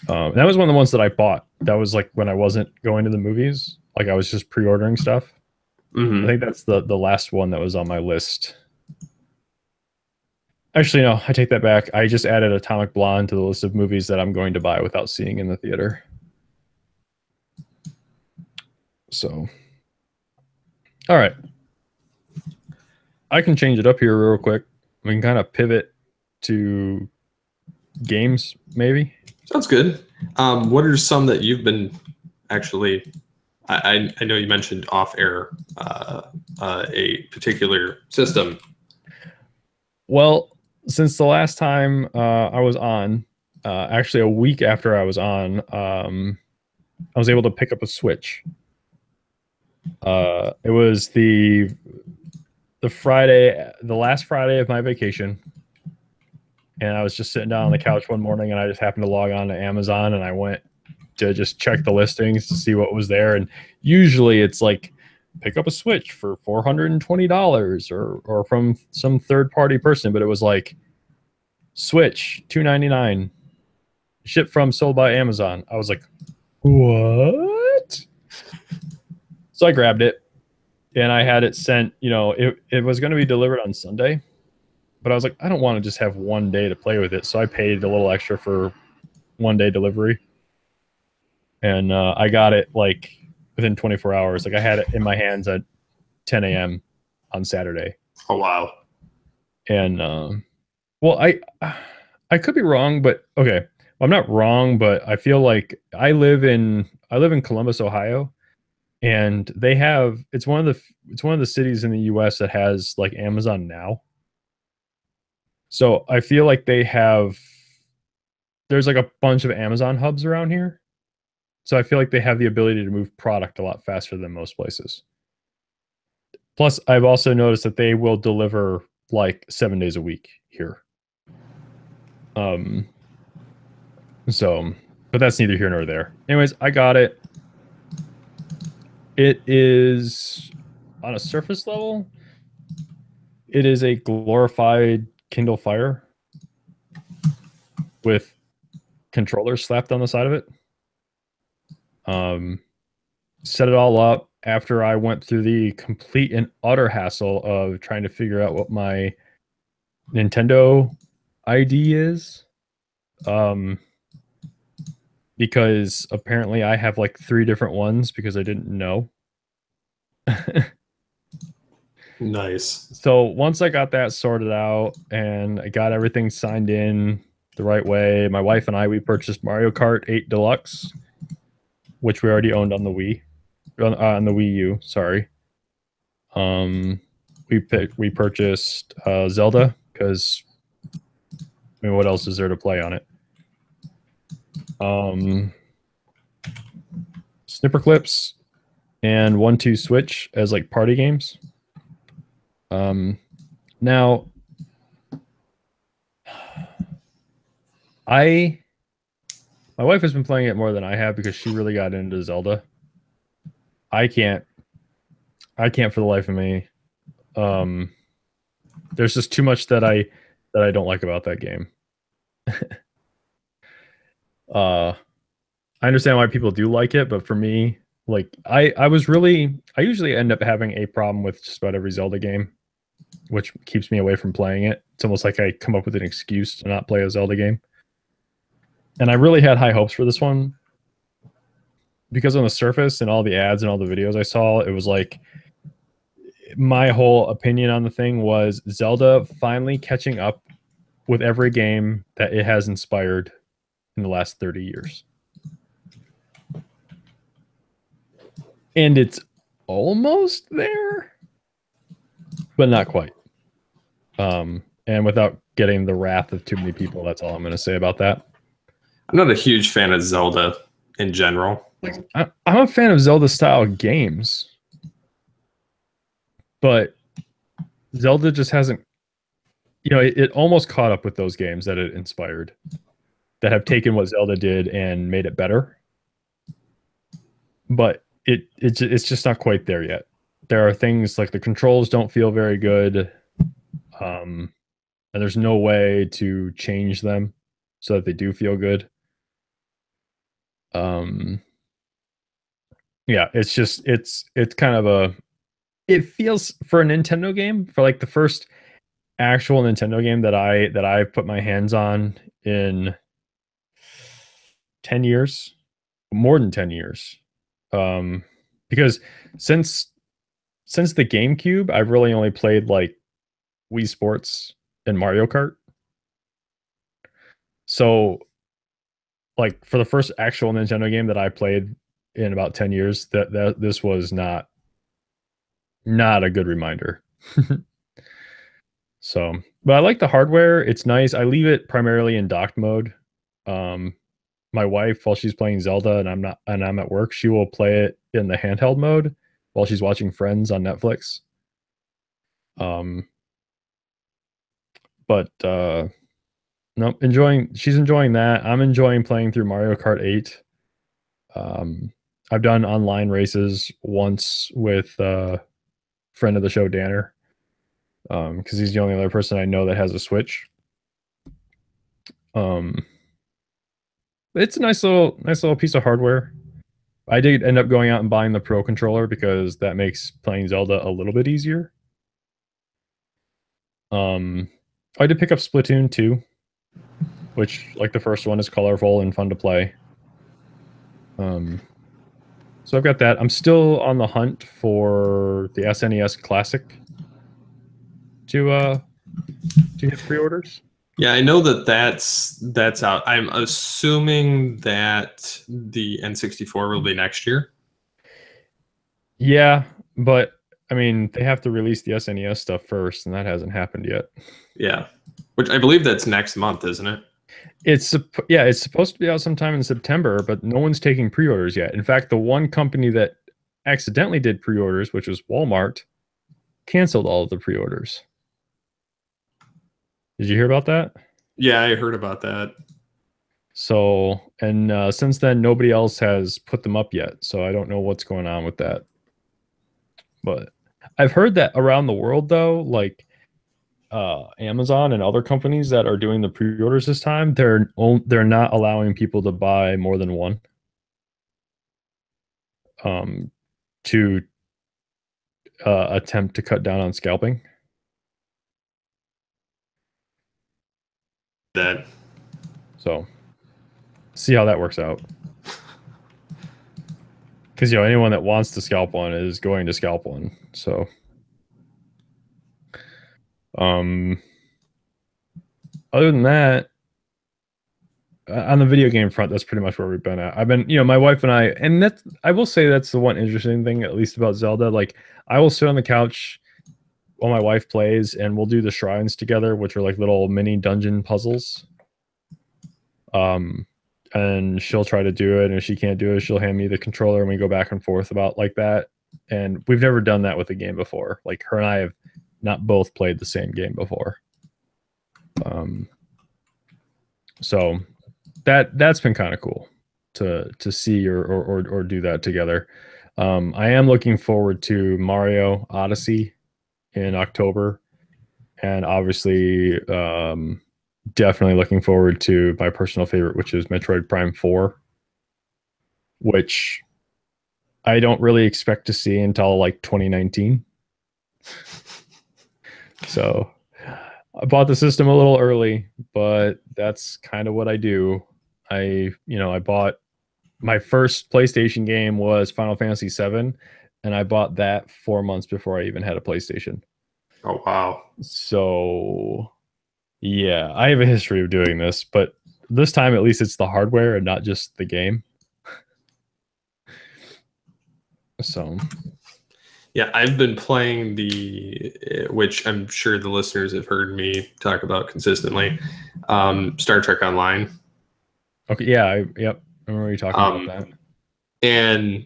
that was one of the ones that I bought. That was like when I wasn't going to the movies, like I was just pre-ordering stuff. Mm-hmm. I think that's the last one that was on my list. Actually, no, I take that back. I just added Atomic Blonde to the list of movies that I'm going to buy without seeing in the theater. So, all right. I can change it up here real quick. We can kind of pivot to games, maybe. Sounds good. What are some that you've been actually? I know you mentioned off air a particular system. Well, since the last time I was on, actually a week after I was on, I was able to pick up a Switch. It was the last Friday of my vacation, and I was just sitting down on the couch one morning, and I just happened to log on to Amazon, and I went to just check the listings to see what was there. And usually it's like pick up a Switch for $420 or from some third party person, but it was like Switch $299 shipped from sold by Amazon. I was like, what? So I grabbed it and I had it sent. It was going to be delivered on Sunday, but I was like, I don't want to just have one day to play with it, so I paid a little extra for 1 day delivery, and I got it like within 24 hours. Like I had it in my hands at 10 a.m. on Saturday. Oh wow! And well, I could be wrong, but okay, well, I'm not wrong, but I feel like I live in Columbus, Ohio, and they have it's one of the cities in the US that has like Amazon Now. So I feel like there's like a bunch of Amazon hubs around here. So I feel like they have the ability to move product a lot faster than most places. Plus, I've also noticed that they will deliver like 7 days a week here. So, but that's neither here nor there. Anyways, I got it. It is on a surface level. It is a glorified Kindle Fire with controllers slapped on the side of it. Set it all up after I went through the complete and utter hassle of trying to figure out what my Nintendo ID is. Because apparently I have like 3 different ones because I didn't know. Nice. So once I got that sorted out and I got everything signed in the right way, my wife and we purchased Mario Kart 8 Deluxe, which we already owned on the Wii, on the Wii U. Sorry. We purchased Zelda because I mean, what else is there to play on it? Snipper Clips and 1-2 Switch as like party games. Now my wife has been playing it more than I have because she really got into Zelda. I can't for the life of me. There's just too much that I don't like about that game. I understand why people do like it, but for me, like I usually end up having a problem with just about every Zelda game, which keeps me away from playing it. It's almost like I come up with an excuse to not play a Zelda game. And I really had high hopes for this one because on the surface and all the ads and all the videos I saw, it was like my whole opinion on the thing was Zelda finally catching up with every game that it has inspired in the last 30 years. And it's almost there, but not quite. And without getting the wrath of too many people, that's all I'm going to say about that. I'm not a huge fan of Zelda in general. Like, I'm a fan of Zelda style games, but Zelda just hasn't, it almost caught up with those games that it inspired, that have taken what Zelda did and made it better. But it's just not quite there yet. There are things like the controls don't feel very good. And there's no way to change them so that they do feel good. Yeah, it's kind of it feels for a Nintendo game, for like the first actual Nintendo game that I put my hands on in 10 years, more than 10 years. Because since the GameCube, I've really only played like Wii Sports and Mario Kart. So like for the first actual Nintendo game that I played in about 10 years, that this was not a good reminder. So, but I like the hardware. It's nice. I leave it primarily in docked mode. My wife, while she's playing Zelda and I'm at work, she will play it in the handheld mode while she's watching Friends on Netflix. But no, she's enjoying that. I'm enjoying playing through Mario Kart 8. I've done online races once with friend of the show Danner, because he's the only other person I know that has a Switch. It's a nice little piece of hardware. I did end up going out and buying the Pro controller because that makes playing Zelda a little bit easier. I did pick up Splatoon 2, which, like the first one, is colorful and fun to play. So I've got that. I'm still on the hunt for the SNES Classic to hit pre-orders. Yeah, I know that's out. I'm assuming that the N64 will be next year. Yeah, but I mean, they have to release the SNES stuff first, and that hasn't happened yet. Yeah, which I believe that's next month, isn't it? Yeah, it's supposed to be out sometime in September, but no one's taking pre-orders yet. In fact, the one company that accidentally did pre-orders, which was Walmart, canceled all of the pre-orders. Did you hear about that? Yeah, I heard about that. So, and since then, nobody else has put them up yet. So I don't know what's going on with that. But I've heard that around the world, though, like Amazon and other companies that are doing the pre-orders this time, they're not allowing people to buy more than one. Um, to attempt to cut down on scalping. That So see how that works out. Because anyone that wants to scalp one is going to scalp one. So other than that, on the video game front, that's pretty much where we've been at. I've been, my wife and I will say that's the one interesting thing, at least about Zelda. Like, I will sit on the couch while my wife plays, and we'll do the shrines together, which are like little mini dungeon puzzles. And she'll try to do it, and if she can't do it, she'll hand me the controller, and we go back and forth about like that. And we've never done that with a game before. Like, her and I have not both played the same game before. So that's been kind of cool to see or do that together. I am looking forward to Mario Odyssey in October, and obviously definitely looking forward to my personal favorite, which is Metroid Prime 4, which I don't really expect to see until like 2019. So I bought the system a little early, but that's kind of what I do. I bought my first PlayStation game was Final Fantasy VII, and I bought that 4 months before I even had a PlayStation. Oh wow. So yeah, I have a history of doing this, but this time at least it's the hardware and not just the game. So Yeah, I've been playing which I'm sure the listeners have heard me talk about consistently, Star Trek Online. okay, yeah, yep. I remember you talking about that. And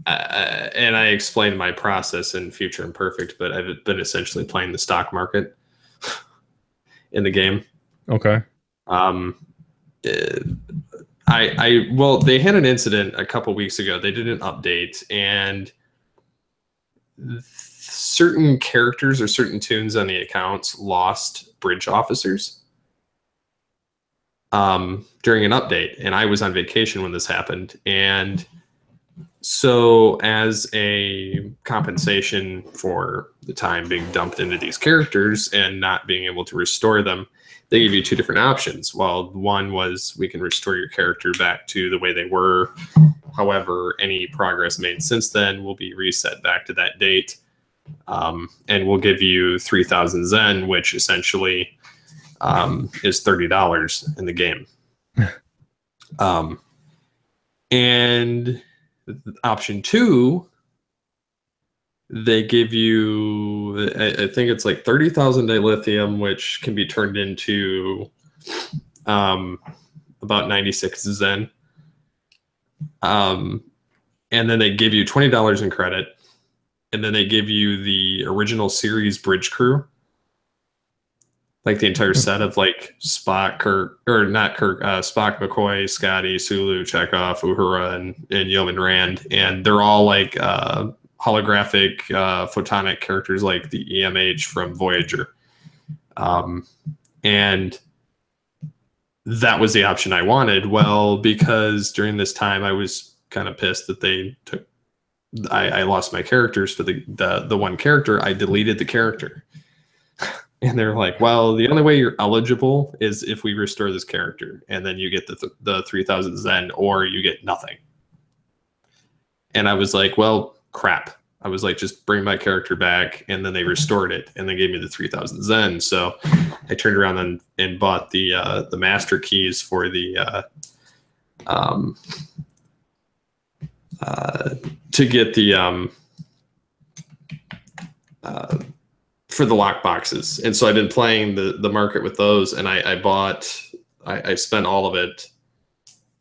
I explained my process in Future Imperfect, but I've been essentially playing the stock market in the game. Okay. Well, they had an incident a couple weeks ago. They did an update, and certain characters or certain tunes on the accounts lost bridge officers during an update. And I was on vacation when this happened. And so as a compensation for the time being dumped into these characters and not being able to restore them, they gave you two different options. Well, one was we can restore your character back to the way they were. However, any progress made since then will be reset back to that date. And we'll give you 3,000 Zen, which essentially is $30 in the game. And option two, they give you, I think it's like 30,000 dilithium, which can be turned into about 96 Zen. And then they give you $20 in credit. And then they give you the original series bridge crew, like the entire set of like Spock, or not Kirk, Spock, McCoy, Scotty, Sulu, Chekhov, Uhura, and Yeoman Rand. And they're all like holographic photonic characters like the EMH from Voyager. And that was the option I wanted. Well, because during this time I was kind of pissed that they took, I lost my characters for the one character. I deleted the character. And they're like, well, the only way you're eligible is if we restore this character, and then you get the 3,000 Zen, or you get nothing. And I was like, well, crap. I was like, just bring my character back. And then they restored it, and they gave me the 3,000 Zen. So I turned around and bought the master keys for the to get the for the lock boxes. And so I've been playing the market with those, and I spent all of it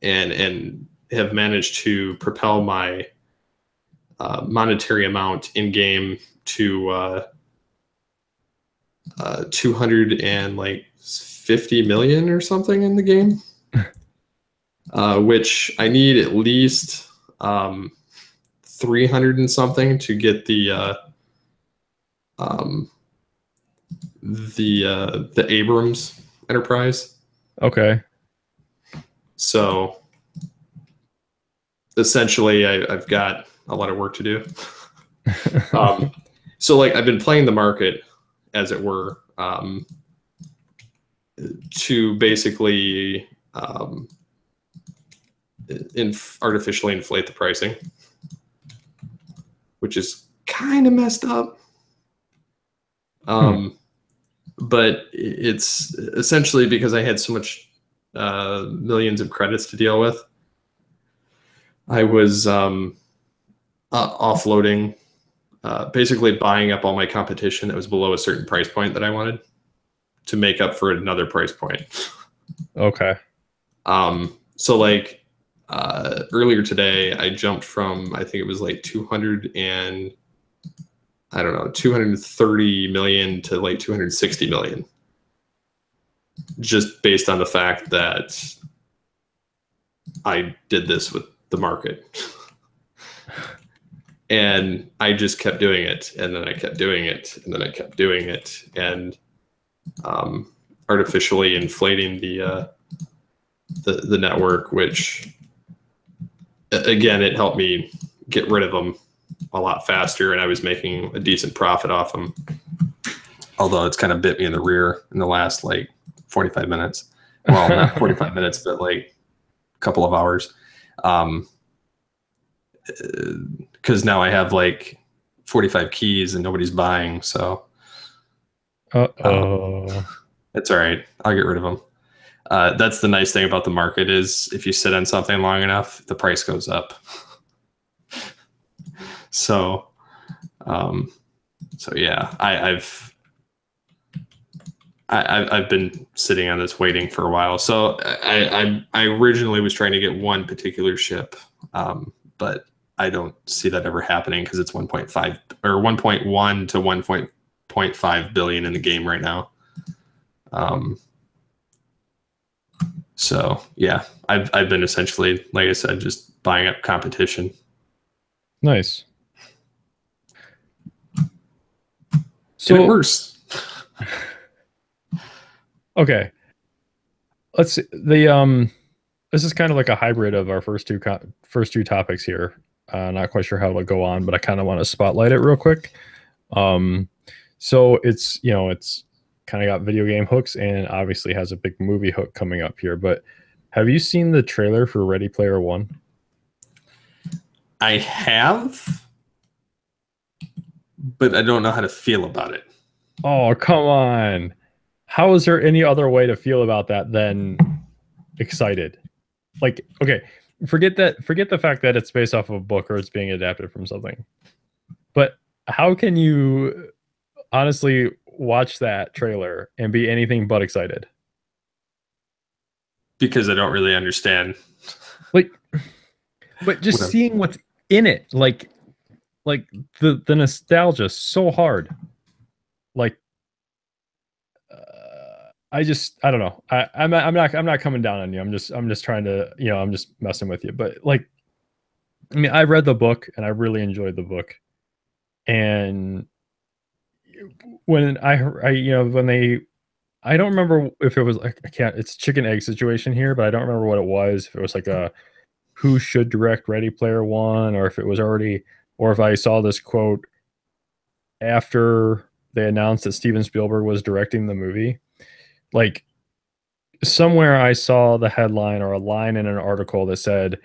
and have managed to propel my monetary amount in game to 250 million or something in the game, which I need at least 300 and something to get the Abrams Enterprise. Okay. So essentially, I've got a lot of work to do. So like I've been playing the market, as it were, to basically artificially inflate the pricing, which is kind of messed up. But it's essentially because I had so much millions of credits to deal with. I was offloading, basically buying up all my competition that was below a certain price point that I wanted to make up for another price point. Okay. So like earlier today, I jumped from, I think it was like 230 million to like 260 million, just based on the fact that I did this with the market. And I just kept doing it, and then I kept doing it, and then I kept doing it, and artificially inflating the network, which again, it helped me get rid of them a lot faster, and I was making a decent profit off them. Although it's kind of bit me in the rear in the last like 45 minutes. Well, not 45 minutes, but like a couple of hours. Because now I have like 45 keys and nobody's buying, so it's all right. I'll get rid of them. That's the nice thing about the market is if you sit on something long enough, the price goes up. So yeah, I've been sitting on this waiting for a while. So I originally was trying to get one particular ship, but I don't see that ever happening because it's 1.5 or 1.1 to 1.5 billion in the game right now. So yeah, I've been essentially, like I said, just buying up competition. Nice. So it works. Okay. Let's see. This is kind of like a hybrid of our first two topics here. Not quite sure how it'll go on, but I kind of want to spotlight it real quick. So it's kind of got video game hooks and obviously has a big movie hook coming up here. But have you seen the trailer for Ready Player One? I have, but I don't know how to feel about it. Oh, come on. How is there any other way to feel about that than excited? Like, okay, forget the fact that it's based off of a book or it's being adapted from something. But how can you honestly watch that trailer and be anything but excited? Because I don't really understand. Like, but just seeing what's in it, like the nostalgia is so hard. Like, I don't know. I'm not coming down on you. I'm just trying to, I'm just messing with you. But like, I mean, I read the book and I really enjoyed the book. And when I don't remember if it was like, it's chicken egg situation here, but I don't remember what it was. If it was like who should direct Ready Player One, or if it was already, or if I saw this quote after they announced that Steven Spielberg was directing the movie. Like, somewhere I saw the headline or a line in an article that said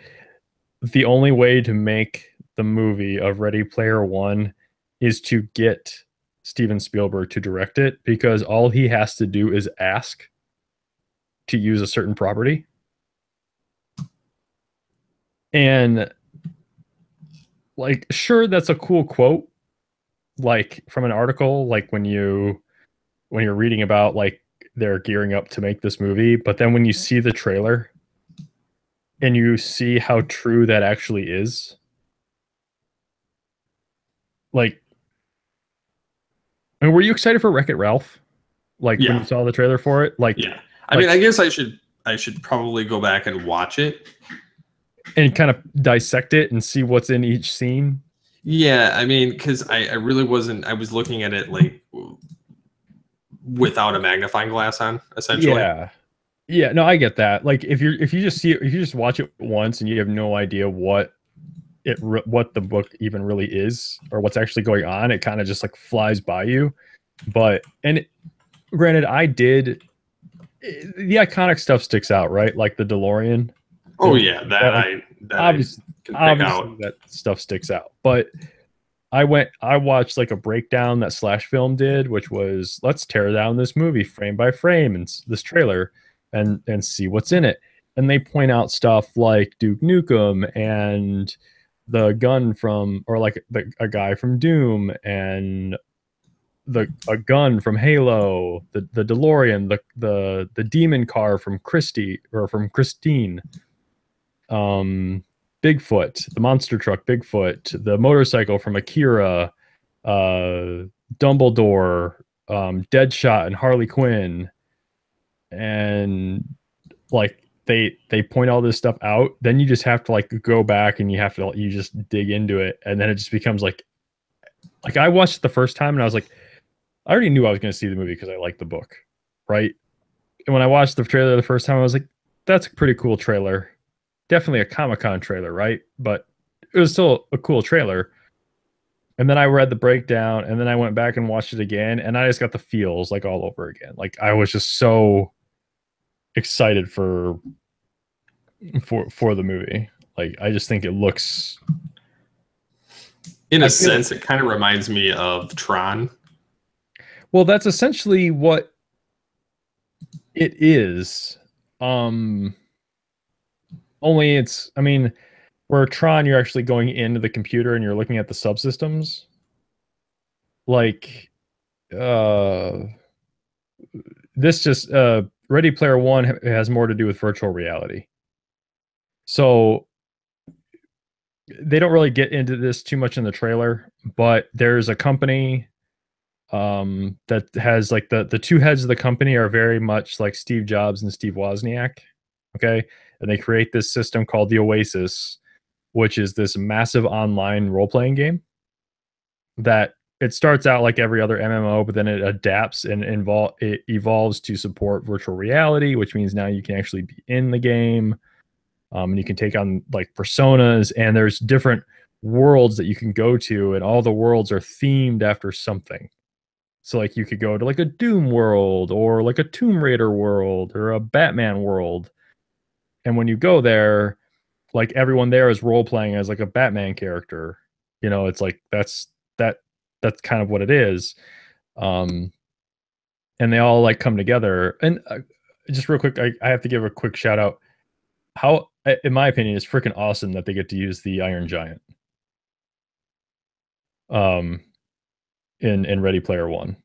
the only way to make the movie of Ready Player One is to get Steven Spielberg to direct it, because all he has to do is ask to use a certain property. And like, sure, that's a cool quote, like from an article, like when you're reading about like they're gearing up to make this movie, but then when you see the trailer and you see how true that actually is, like, I mean, were you excited for Wreck-It Ralph? Like when you Yeah, saw the trailer for it, yeah. I like mean, I guess I should probably go back and watch it. and kind of dissect it and see what's in each scene. Yeah, I mean, because I really wasn't. I was looking at it like without a magnifying glass on, essentially. Yeah. Yeah, no, I get that. Like if you just see it, if you just watch it once and you have no idea what the book even really is or what's actually going on, it kind of just like flies by you. But granted, the iconic stuff sticks out, right? Like the DeLorean. Oh yeah, that Like I obviously, can pick obviously out. that stuff sticks out. But I watched like a breakdown that Slash Film did, which was let's tear down this movie frame by frame and this trailer and see what's in it. And they point out stuff like Duke Nukem and the gun from, or like a guy from Doom and a gun from Halo, the DeLorean, the demon car from Christie or from Christine, Bigfoot, the monster truck Bigfoot, the motorcycle from Akira, uh, Dumbledore, Deadshot, and Harley Quinn, and like they point all this stuff out. Then you just have to like go back and you just dig into it, and then it just becomes like I watched it the first time and I was like, I already knew I was going to see the movie because I liked the book, right? And when I watched the trailer the first time, I was like, that's a pretty cool trailer. Definitely a Comic-Con trailer, right? But it was still a cool trailer. And then I read the breakdown and then I went back and watched it again and I just got the feels like all over again. Like I was just so excited for the movie. Like I just think it looks, In a I feel, sense, it kind of reminds me of Tron. well, that's essentially what it is. Um Only it's, I mean, where Tron, you're actually going into the computer and you're looking at the subsystems. Like, uh, this just, Ready Player One has more to do with virtual reality. So they don't really get into this too much in the trailer, but there's a company that has like the two heads of the company are very much like Steve Jobs and Steve Wozniak. Okay. And they create this system called the Oasis, which is this massive online role playing game that it starts out like every other MMO, but then it adapts and it evolves to support virtual reality, which means now you can actually be in the game, and you can take on like personas, and there's different worlds that you can go to, and all the worlds are themed after something. So like you could go to like a Doom world or like a Tomb Raider world or a Batman world, and when you go there, like everyone there is role playing as like a Batman character. You know, it's like that that's kind of what it is. Um and they all like come together. And just real quick, I have to give a quick shout out. How, in my opinion, it's freaking awesome that they get to use the Iron Giant um in Ready Player One.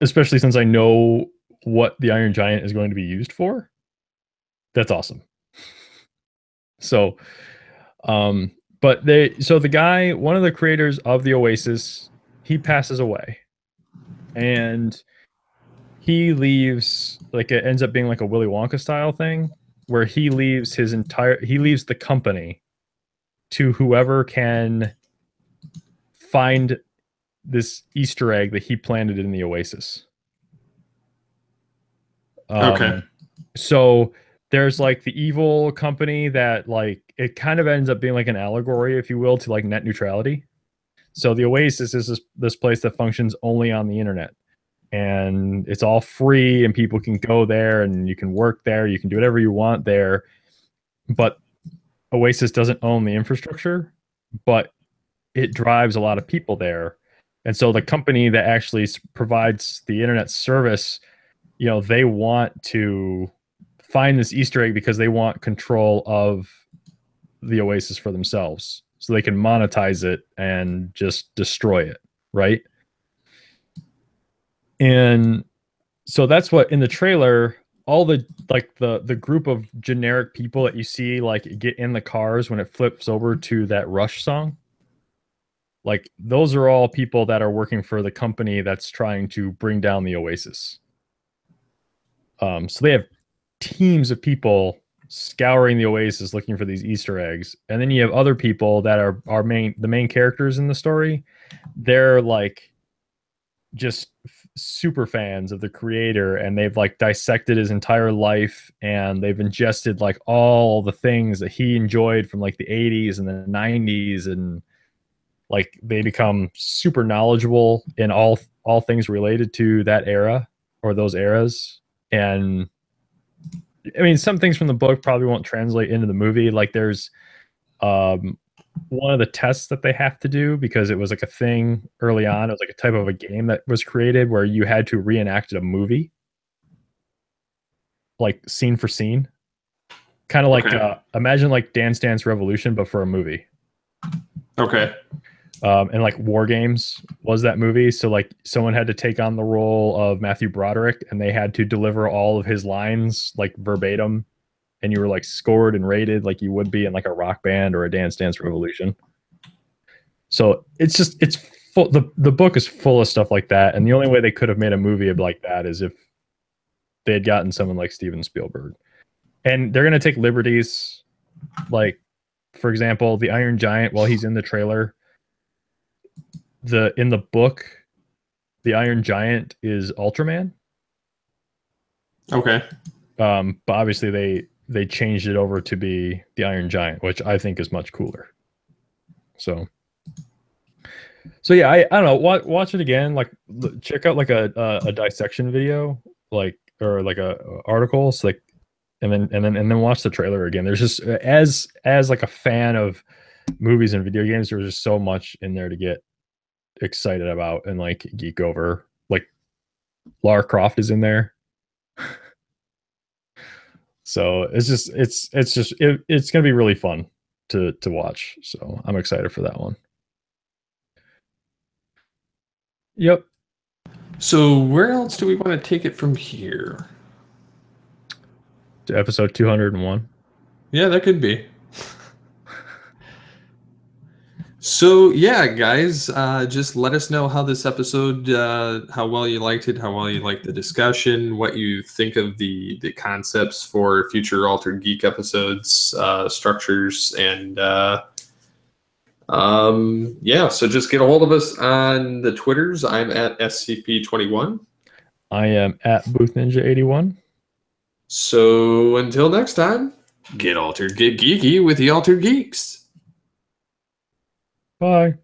Especially since I know what the Iron Giant is going to be used for. That's awesome. So Um, but the guy, one of the creators of the Oasis, he passes away, and he leaves like it ends up being like a Willy Wonka style thing where he leaves the company to whoever can find this Easter egg that he planted in the Oasis. Okay. So there's like the evil company that like it kind of ends up being like an allegory, if you will, to like net neutrality. So the Oasis is this place that functions only on the internet, and it's all free, and people can go there, and you can work there, you can do whatever you want there. But Oasis doesn't own the infrastructure, but it drives a lot of people there. And so the company that actually provides the internet service, you know, they want to find this Easter egg because they want control of the Oasis for themselves. so they can monetize it and just destroy it, right? And so that's what in the trailer, all the like the group of generic people that you see like get in the cars when it flips over to that Rush song, like those are all people that are working for the company that's trying to bring down the Oasis. So they have teams of people scouring the Oasis looking for these Easter eggs, and then you have other people that are the main characters in the story. They're like just super fans of the creator, and they've like dissected his entire life, and they've ingested like all the things that he enjoyed from like the 80s and the 90s, and like they become super knowledgeable in all things related to that era or those eras. And I mean, some things from the book probably won't translate into the movie. Like there's one of the tests that they have to do, because it was like a thing early on. It was like a type of a game that was created where you had to reenact a movie, like scene for scene, kind of like imagine like Dance Dance Revolution, but for a movie. Okay. And like War Games was that movie. So like someone had to take on the role of Matthew Broderick, and they had to deliver all of his lines like verbatim, and you were like scored and rated like you would be in like a rock band or a Dance Dance Revolution. So it's full. The book is full of stuff like that, and the only way they could have made a movie like that is if they had gotten someone like Steven Spielberg. And they're gonna take liberties, like for example, the Iron Giant, while he's in the trailer, in the book, the Iron Giant is Ultraman. Okay. But obviously they changed it over to be the Iron Giant, which I think is much cooler. So yeah, I don't know. Watch it again. Like check out like a dissection video, like or like a article. So like, and then watch the trailer again. There's just as like a fan of movies and video games, there's just so much in there to get excited about and like geek over. Like Lara Croft is in there. So it's gonna be really fun to watch. So I'm excited for that one. Yep. So where else do we want to take it from here? To episode 201. Yeah, that could be. So yeah, guys, just let us know how this episode, how well you liked it, how well you liked the discussion, what you think of the concepts for future Altered Geek episodes, structures, and yeah. So just get a hold of us on the Twitters. I'm at SCP21. I am at Booth Ninja 81. So until next time, get altered, get geeky with the Altered Geeks. Bye.